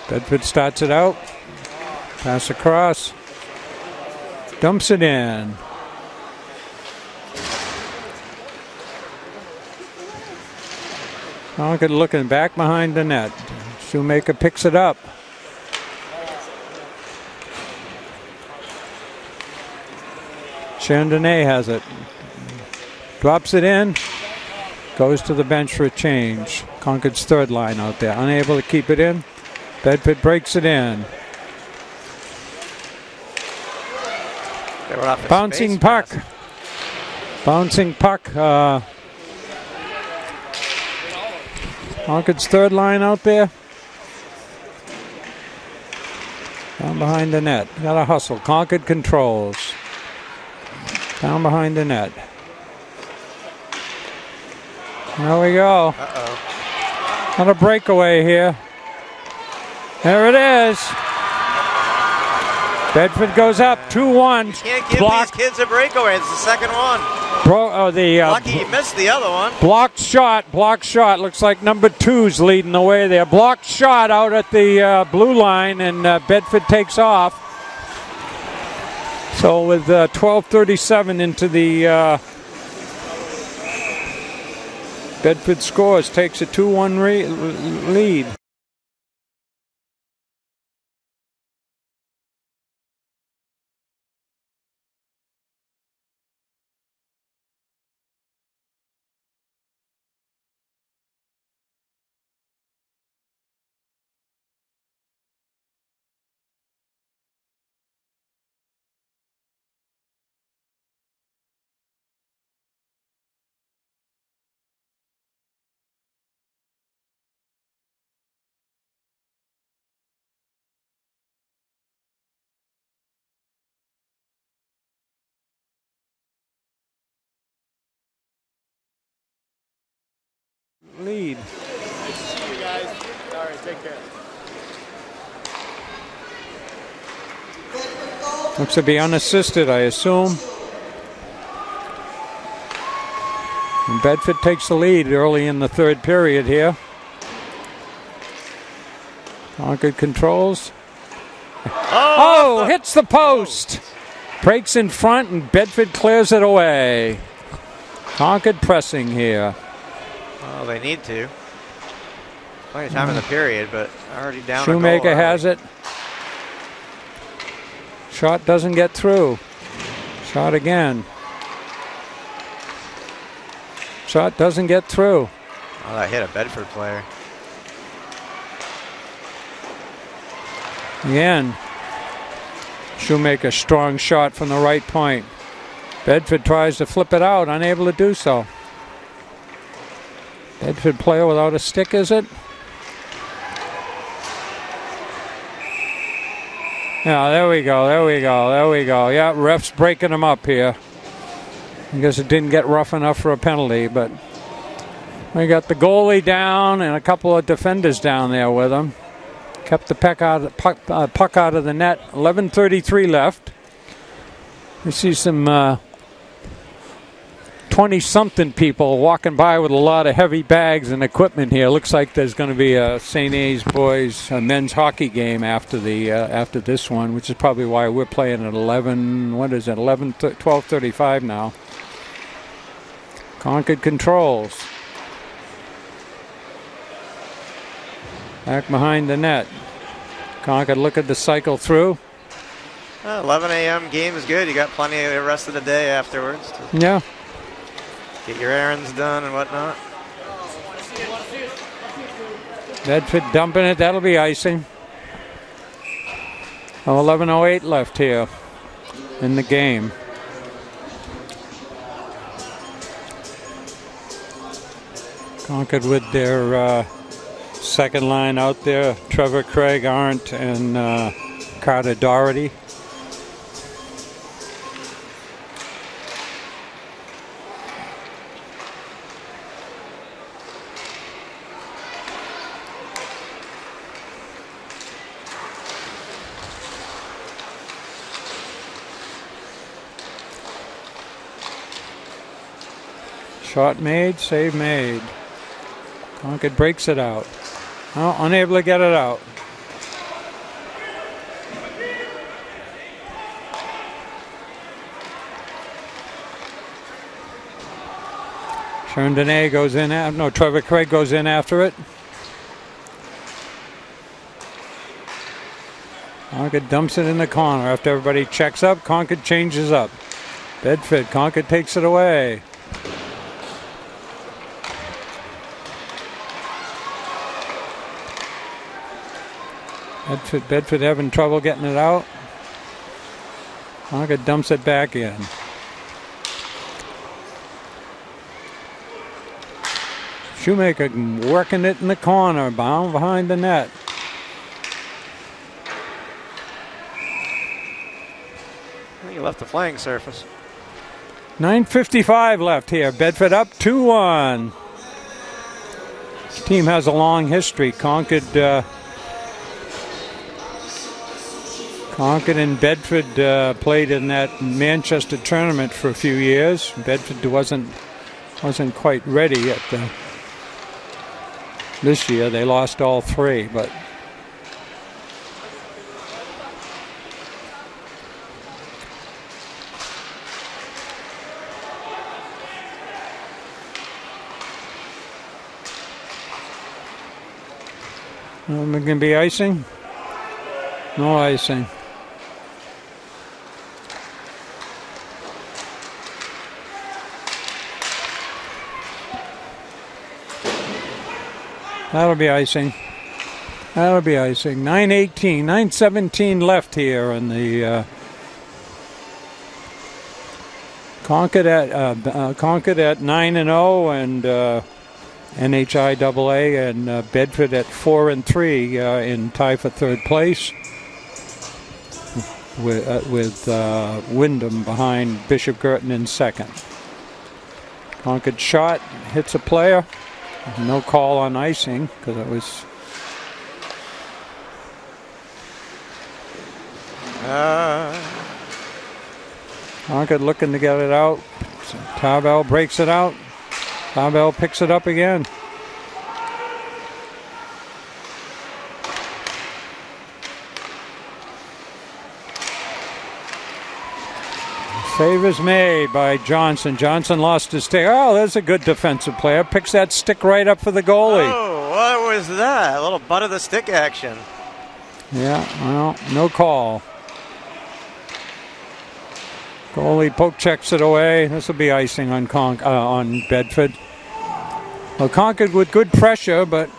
A: Bedford starts it out, pass across, dumps it in. Concord looking back behind the net. Shoemaker picks it up. Chandonnet has it. Drops it in. Goes to the bench for a change. Concord's third line out there. Unable to keep it in. Bedford breaks it in. Bouncing puck. Bouncing puck. Concord's third line out there. Down behind the net. Got a hustle. Concord controls. Down behind the net. There we go.
B: Uh-oh.
A: Got a breakaway here. There it is. Bedford goes up 2-1.
B: Can't give these kids a breakaway. It's the second one. Lucky he missed the other one.
A: Blocked shot. Looks like number 2's leading the way there. Blocked shot out at the blue line, and Bedford takes off. So with 12:37 into the Bedford scores, takes a 2-1 lead. Lead.
D: See you guys. All right, take care.
A: Looks to be unassisted, I assume. And Bedford takes the lead early in the third period here. Concord controls. Oh, hits the post. Breaks in front, and Bedford clears it away. Concord pressing here.
B: Well, they need to. Plenty of time in the period, but already down.
A: Shoemaker has it. Shot doesn't get through. Shot again. Shot doesn't get through.
B: Oh, that hit a Bedford player.
A: Again, Shoemaker, strong shot from the right point. Bedford tries to flip it out, unable to do so. Bedford player without a stick, is it? Yeah, there we go, there we go, there we go. Yeah, ref's breaking him up here. I guess it didn't get rough enough for a penalty, but we got the goalie down and a couple of defenders down there with him. Kept the puck out of the net. 11:33 left. We see some 20-something people walking by with a lot of heavy bags and equipment here. Looks like there's going to be a St. A's boys men's hockey game after this one, which is probably why we're playing at 11. What is it? 12:35 now. Concord controls. Back behind the net. Concord looking to cycle through.
B: 11 a.m. game is good. You got plenty of the rest of the day afterwards.
A: Yeah.
B: Get your errands done and whatnot.
A: Bedford dumping it. That'll be icing. 11:08 left here in the game. Concord with their second line out there. Trevor Craig, Arndt, and Carter Doherty. Shot made, save made. Concord breaks it out. Oh, unable to get it out. Chardonnay goes in. No, Trevor Craig goes in after it. Concord dumps it in the corner. After everybody checks up, Concord changes up. Bedford, Concord takes it away. Bedford having trouble getting it out. Concord dumps it back in. Shoemaker working it in the corner, bound behind the net.
B: I think he left the flying surface.
A: 9:55 left here. Bedford up 2-1. This team has a long history. Concord and Bedford played in that Manchester tournament for a few years. Bedford wasn't quite ready at this year. They lost all three, but going to be icing? No icing. That'll be icing. That'll be icing. 9:18, 9:17 left here in the Concord at 9-0 and NHIAA, and Bedford at 4-3 in tie for third place, with Wyndham behind Bishop Girton in second. Concord shot hits a player. No call on icing because it was. Concord looking to get it out. So Tarbell breaks it out. Tarbell picks it up again. Save is made by Johnson. Johnson lost his stick. Oh, there's a good defensive player. Picks that stick right up for the goalie.
B: Oh, what was that? A little butt of the stick action.
A: Yeah, well, no call. Goalie poke checks it away. This will be icing on Bedford. Well, Concord with good pressure, but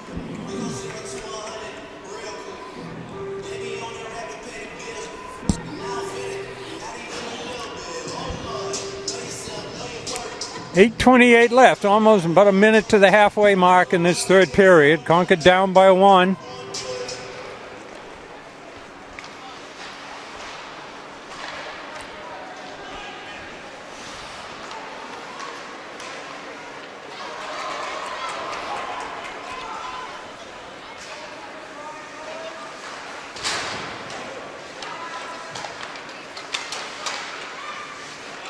A: 8:28 left, almost about a minute to the halfway mark in this third period. Concord down by 1.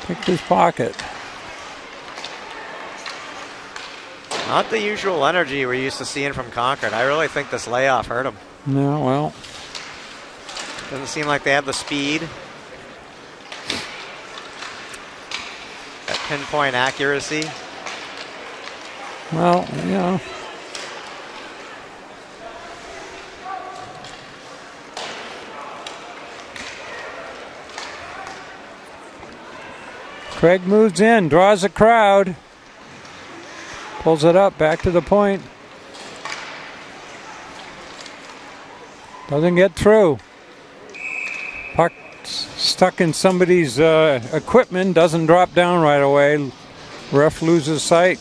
A: Picked his pocket.
B: Not the usual energy we're used to seeing from Concord. I really think this layoff hurt them.
A: No, well.
B: Doesn't seem like they have the speed. That pinpoint accuracy.
A: Well, you know. Craig moves in, draws a crowd. Pulls it up, back to the point. Doesn't get through. Puck stuck in somebody's equipment, doesn't drop down right away. Ref loses sight.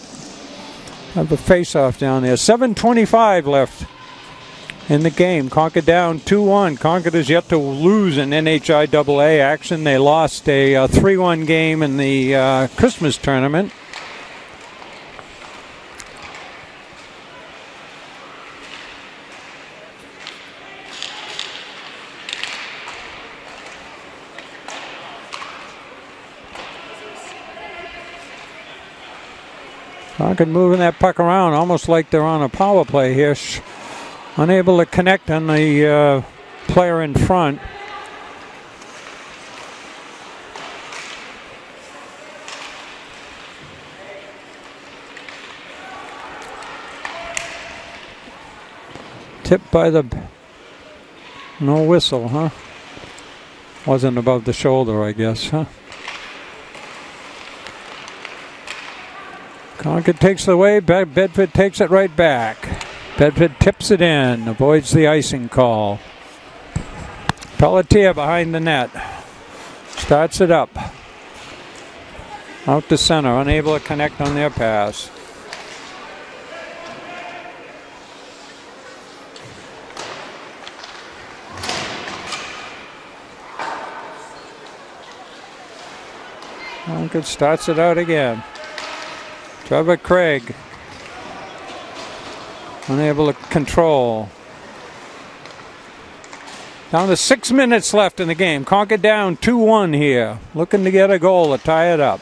A: Have a face-off down there. 7:25 left in the game. Concord down 2-1. Concord is yet to lose in NHIAA action. They lost a 3-1 game in the Christmas tournament. Concord moving that puck around almost like they're on a power play here. Unable to connect on the player in front. Tipped by the... No whistle, huh? Wasn't above the shoulder, I guess, huh? Concord takes it away. Bedford takes it right back. Bedford tips it in, avoids the icing call. Pelletier behind the net. Starts it up. Out to center, unable to connect on their pass. Concord starts it out again. Trevor Craig. Unable to control. Down to 6 minutes left in the game. Concord down 2-1 here. Looking to get a goal to tie it up.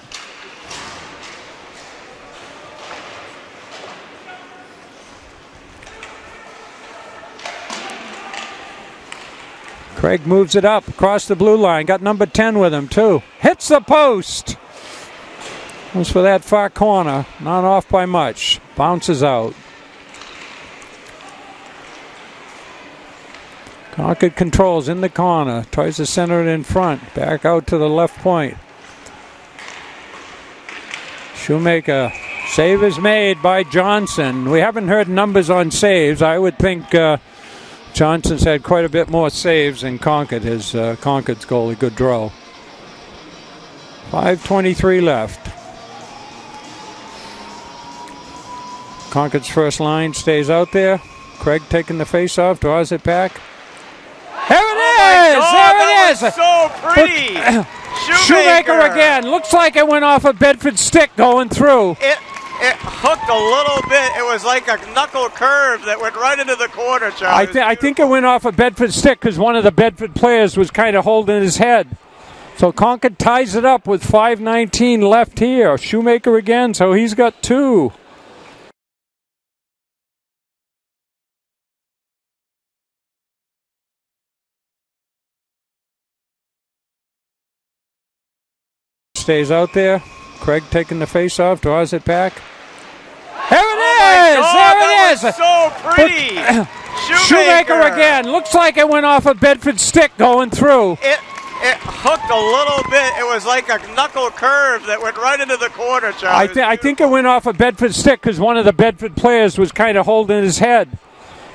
A: Craig moves it up across the blue line. Got number 10 with him too. Hits the post. Goes for that far corner. Not off by much. Bounces out. Concord controls in the corner. Tries to center it in front. Back out to the left point. Shoemaker. Save is made by Johnson. We haven't heard numbers on saves. I would think Johnson's had quite a bit more saves than Concord. His Concord's goalie. Good draw. 5:23 left. Concord's first line stays out there. Craig taking the face off. Draws it back. There it is! There it is!
B: So pretty!
A: Shoemaker again. Looks like it went off a Bedford stick going through.
B: It hooked a little bit. It was like a knuckle curve that went right into the corner, Charlie.
A: I think it went off a Bedford stick because one of the Bedford players was kind of holding his head. So Concord ties it up with 5:19 left here. Shoemaker again, so he's got 2. Stays out there. Craig taking the face off, draws it back. There it is! There it is!
B: So pretty!
A: Shoemaker again. Looks like it went off a Bedford stick going through.
B: It hooked a little bit. It was like a knuckle curve that went right into the corner, Charlie.
A: I think it went off a Bedford stick because one of the Bedford players was kind of holding his head.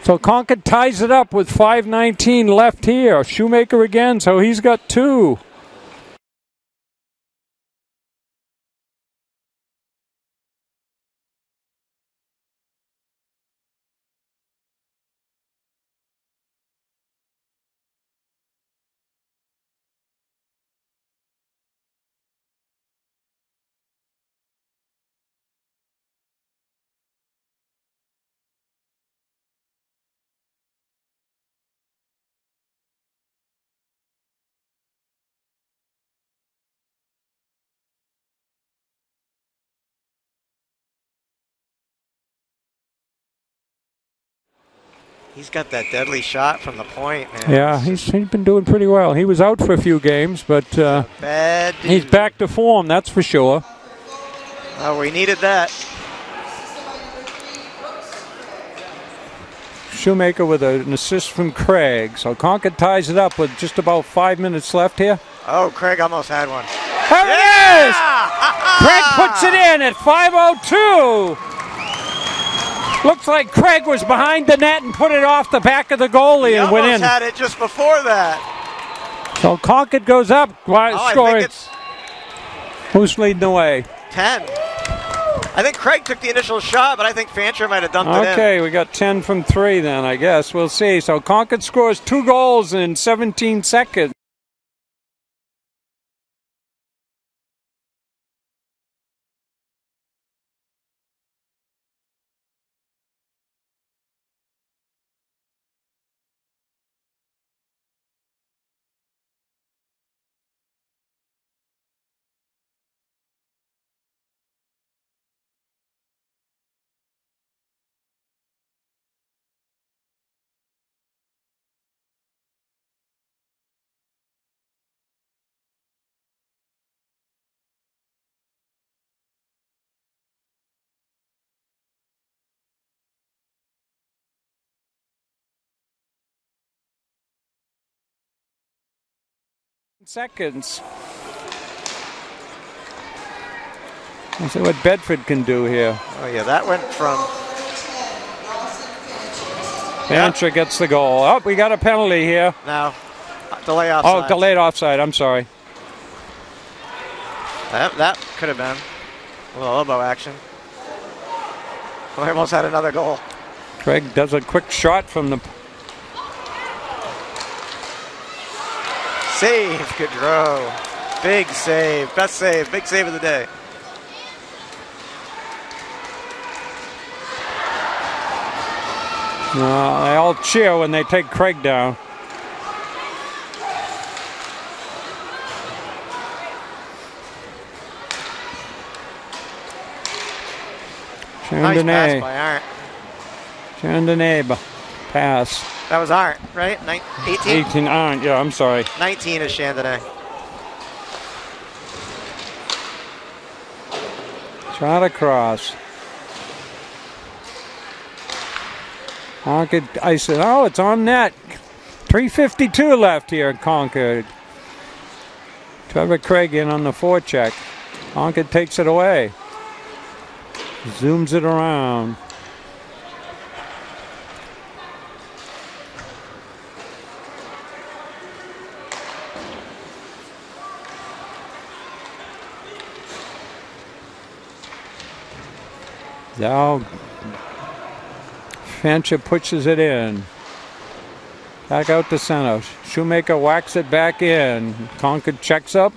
A: So Concord ties it up with 5:19 left here. Shoemaker again, so he's got 2.
B: He's got that deadly shot from the point, man.
A: Yeah, he's been doing pretty well. He was out for a few games, but he's back to form, that's for sure.
B: Oh, we needed that.
A: Shoemaker with an assist from Craig. So Concord ties it up with just about 5 minutes left here.
B: Oh, Craig almost had one.
A: There it is! Craig puts it in at 5:02. Looks like Craig was behind the net and put it off the back of the goalie and went in.
B: He almost had it just before that.
A: So Concord goes up, scoring. Who's leading the way?
B: 10. I think Craig took the initial shot, but I think Fancher might have dumped it in.
A: Okay, we got 10 from 3 then, I guess. We'll see. So Concord scores 2 goals in 17 seconds. Seconds. Let's see what Bedford can do here.
B: Oh, yeah, that went from...
A: Fancher gets the goal. Oh, we got a penalty here.
B: Now, delay offside.
A: Oh, delayed offside. I'm sorry.
B: That could have been a little elbow action. We almost had another goal.
A: Craig does a quick shot from the...
B: Save, Gaudreau. Big save, best save, big save of the day.
A: They all cheer when they take Craig down.
B: Nice pass by Arndt.
A: Chandonnet pass.
B: That was Arndt, right? 18?
A: 18 Arndt, yeah, I'm sorry.
B: 19 is Chandonnet.
A: Shot across. Concord, I said, oh, it's on net. 3:52 left here at Concord. Trevor Craig in on the forecheck. Concord takes it away. Zooms it around. Now, Fancher pushes it in. Back out to center. Shoemaker whacks it back in. Concord checks up.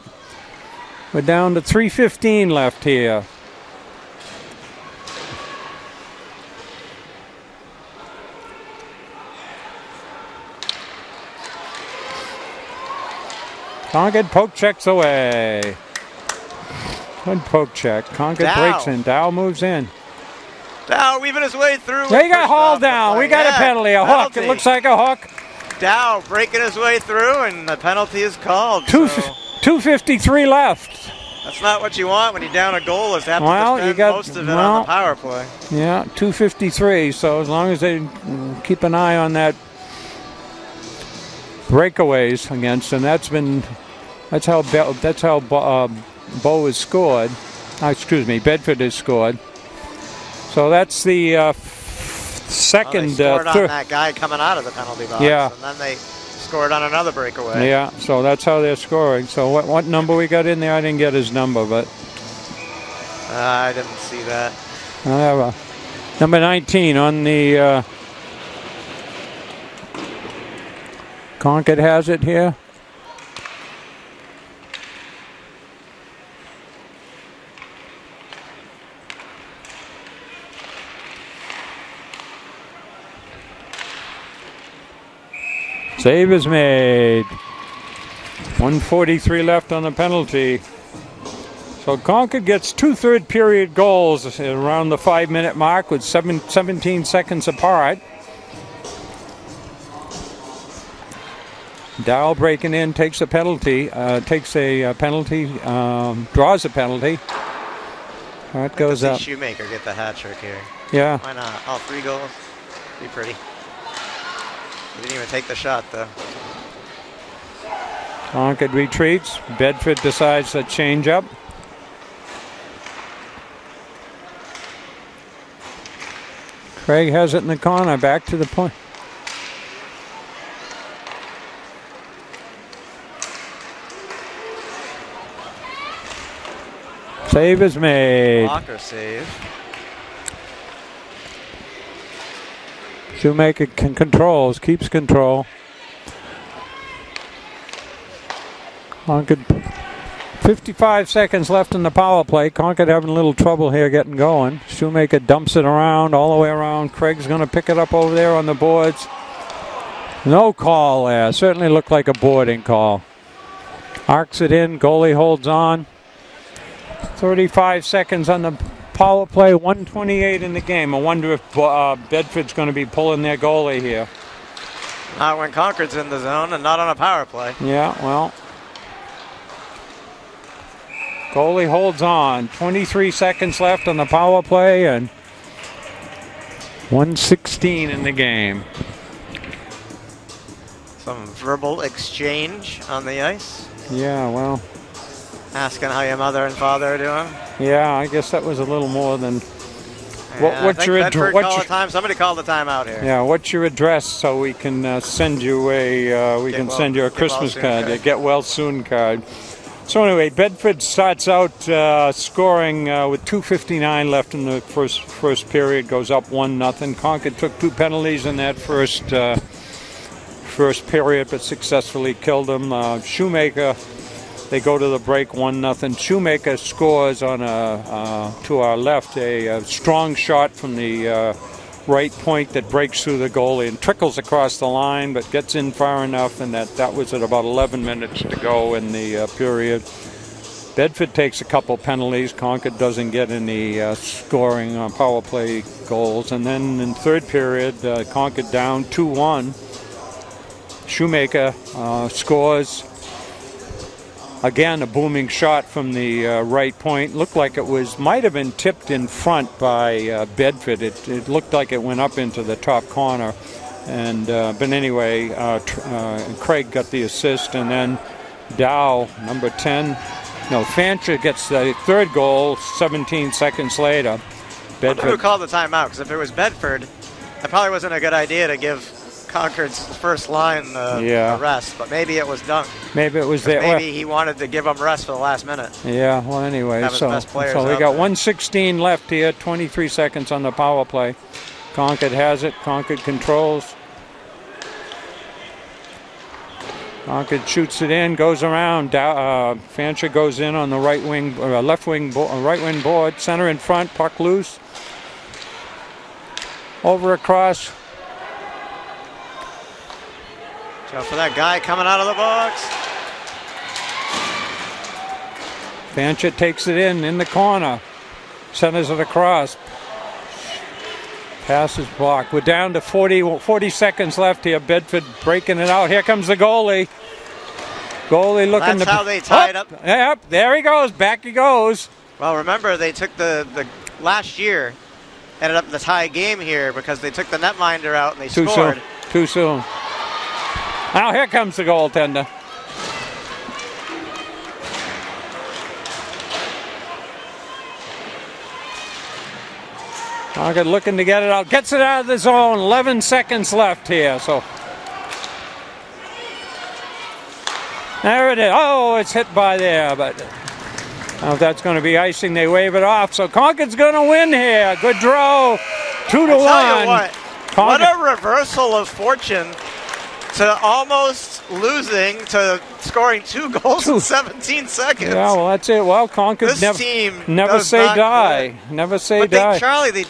A: We're down to 3:15 left here. Concord poke checks away. Good poke check. Concord breaks in. Dow moves in.
B: Dow weaving his way through.
A: They got hauled down. We got a penalty. A hook. It looks like a hook.
B: Dow breaking his way through, and the penalty is called.
A: 2:53 left.
B: That's not what you want when you down a goal, is to have to defend most of it on the power play.
A: Yeah, 2:53. So as long as they keep an eye on that breakaways against, and that's how Bo has scored. Excuse me, Bedford has scored. So that's the second.
B: They scored on that guy coming out of the penalty box.
A: Yeah.
B: And then they scored on another breakaway.
A: Yeah, so that's how they're scoring. So what number we got in there? I didn't get his number, but.
B: I didn't see that.
A: Whatever. Number 19 on the. Concord has it here. Save is made. 1:43 left on the penalty. So Concord gets 2 third-period goals around the 5-minute mark with 17 seconds apart. Dow breaking in, takes a penalty, draws a penalty. That goes up.
B: Shoemaker get the hat trick here.
A: Yeah.
B: Why not? All 3 goals. Be pretty. He didn't even take the shot, though.
A: Concord retreats. Bedford decides to change up. Craig has it in the corner. Back to the point. Save is made.
B: Blocker save.
A: Shoemaker keeps control. Concord, 55 seconds left in the power play. Concord having a little trouble here getting going. Shoemaker dumps it around, all the way around. Craig's going to pick it up over there on the boards. No call there. Certainly looked like a boarding call. Arcs it in. Goalie holds on. 35 seconds on the power play. 1:28 in the game. I wonder if Bedford's going to be pulling their goalie here.
B: Not when Concord's in the zone and not on a power play.
A: Yeah, well. Goalie holds on. 23 seconds left on the power play and 1:16 in the game.
B: Some verbal exchange on the ice.
A: Yeah, well.
B: Asking how your mother and father are doing.
A: Yeah, I guess that was a little more than. What's your
B: address? Somebody called the timeout here.
A: Yeah, what's your address so we can send you a Christmas card, get well soon card. So anyway, Bedford starts out scoring with 2:59 left in the first period. Goes up 1-0. Concord took 2 penalties in that first period, but successfully killed them. Shoemaker. They go to the break 1-0. Shoemaker scores on to our left a strong shot from the right point that breaks through the goalie and trickles across the line, but gets in far enough, and that was at about 11 minutes to go in the period. Bedford takes a couple penalties. Concord doesn't get any scoring on power play goals, and then in third period, Concord down 2-1. Shoemaker scores. Again, a booming shot from the right point. Looked like it might have been tipped in front by Bedford. It looked like it went up into the top corner. But anyway, Craig got the assist, and then Dow, number 10. No, Fancher gets the third goal 17 seconds later.
B: Bedford. Who called the timeout? Because if it was Bedford, that probably wasn't a good idea to give Concord's first line a rest, but maybe it was Dunk.
A: Maybe it was there.
B: Maybe he wanted to give him rest for the last minute.
A: Yeah, well, anyway, so we got 1:16 left here, 23 seconds on the power play. Concord has it. Concord controls. Concord shoots it in, goes around. Fancher goes in on the right wing board. Center in front, puck loose. Over across.
B: So for that guy coming out of the box.
A: Fancher takes it in the corner. Centers it across. Pass is blocked. We're down to 40 seconds left here. Bedford breaking it out. Here comes the goalie. Goalie looking.
B: That's how they tied up.
A: Yep, there he goes. Back he goes.
B: Well, remember they took the last year, ended up in the tie game here because they took the netminder out and they scored.
A: Too soon. Now here comes the goaltender. Concord looking to get it out. Gets it out of the zone. 11 seconds left here. So there it is. Oh, it's hit by there, but I don't know if that's going to be icing. They wave it off. So Concord's going to win here. Good draw. 2-1.
B: What a reversal of fortune. To almost losing to scoring 2 goals in 17 seconds.
A: Yeah, well, that's it. Well, Concord never say die. Never say die.
B: Charlie, they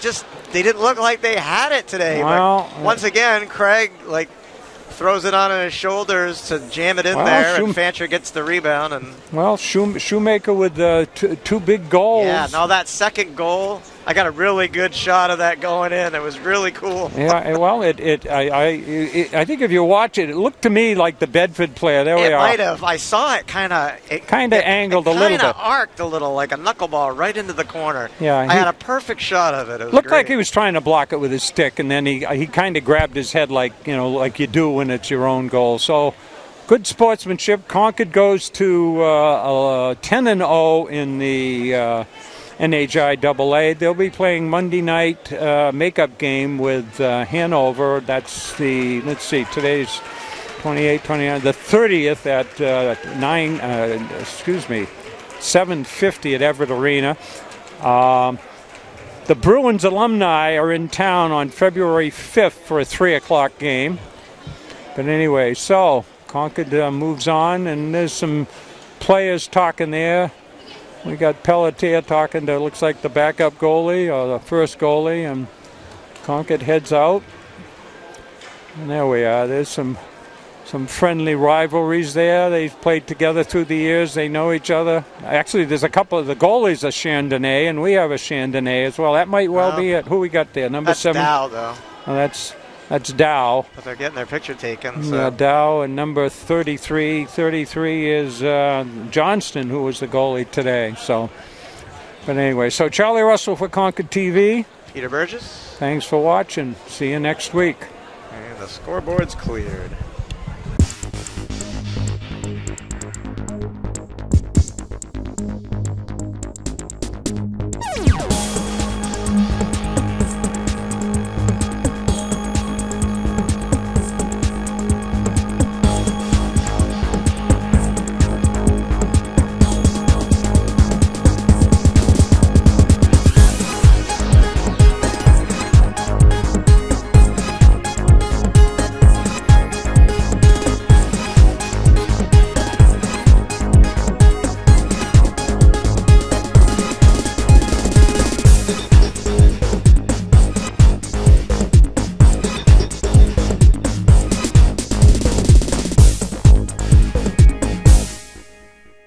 B: didn't look like they had it today.
A: Well,
B: but once again, Craig throws it on his shoulders to jam it in there, and Fancher gets the rebound. And
A: Shoemaker with 2 big goals.
B: Yeah, now that second goal, I got a really good shot of that going in. It was really cool.
A: Yeah, well, I think if you watch it, it looked to me like the Bedford player. There we are.
B: It might have. I saw it kind of
A: angled a little bit.
B: Kind of arced a little, like a knuckleball right into the corner.
A: Yeah,
B: I had a perfect shot of it. It was
A: looked
B: great.
A: like he was trying to block it with his stick, and then he kind of grabbed his head like you do when it's your own goal. So good sportsmanship. Concord goes to 10-0 in the NHI AA. They'll be playing Monday night makeup game with Hanover. That's the, let's see, today's 28, 29, the 30th at 7:50 at Everett Arena. The Bruins alumni are in town on February 5th for a 3 o'clock game. But anyway, so Concord moves on, and there's some players talking there. We got Pelletier talking to, looks like the backup goalie or the first goalie, and Concord heads out. And there we are. There's some friendly rivalries there. They've played together through the years. They know each other. Actually, there's a couple of the goalies are Chandonnay, and we have a Chandonnay as well. That might well be it. Who we got there? Number 7.
B: Dow, though.
A: Oh, that's Dow.
B: But they're getting their picture taken. So.
A: Yeah, Dow, and number 33. 33 is Johnston, who was the goalie today. So, but anyway, so Charlie Russell for Concord TV.
B: Peter Burgess.
A: Thanks for watching. See you next week.
B: And the scoreboard's cleared.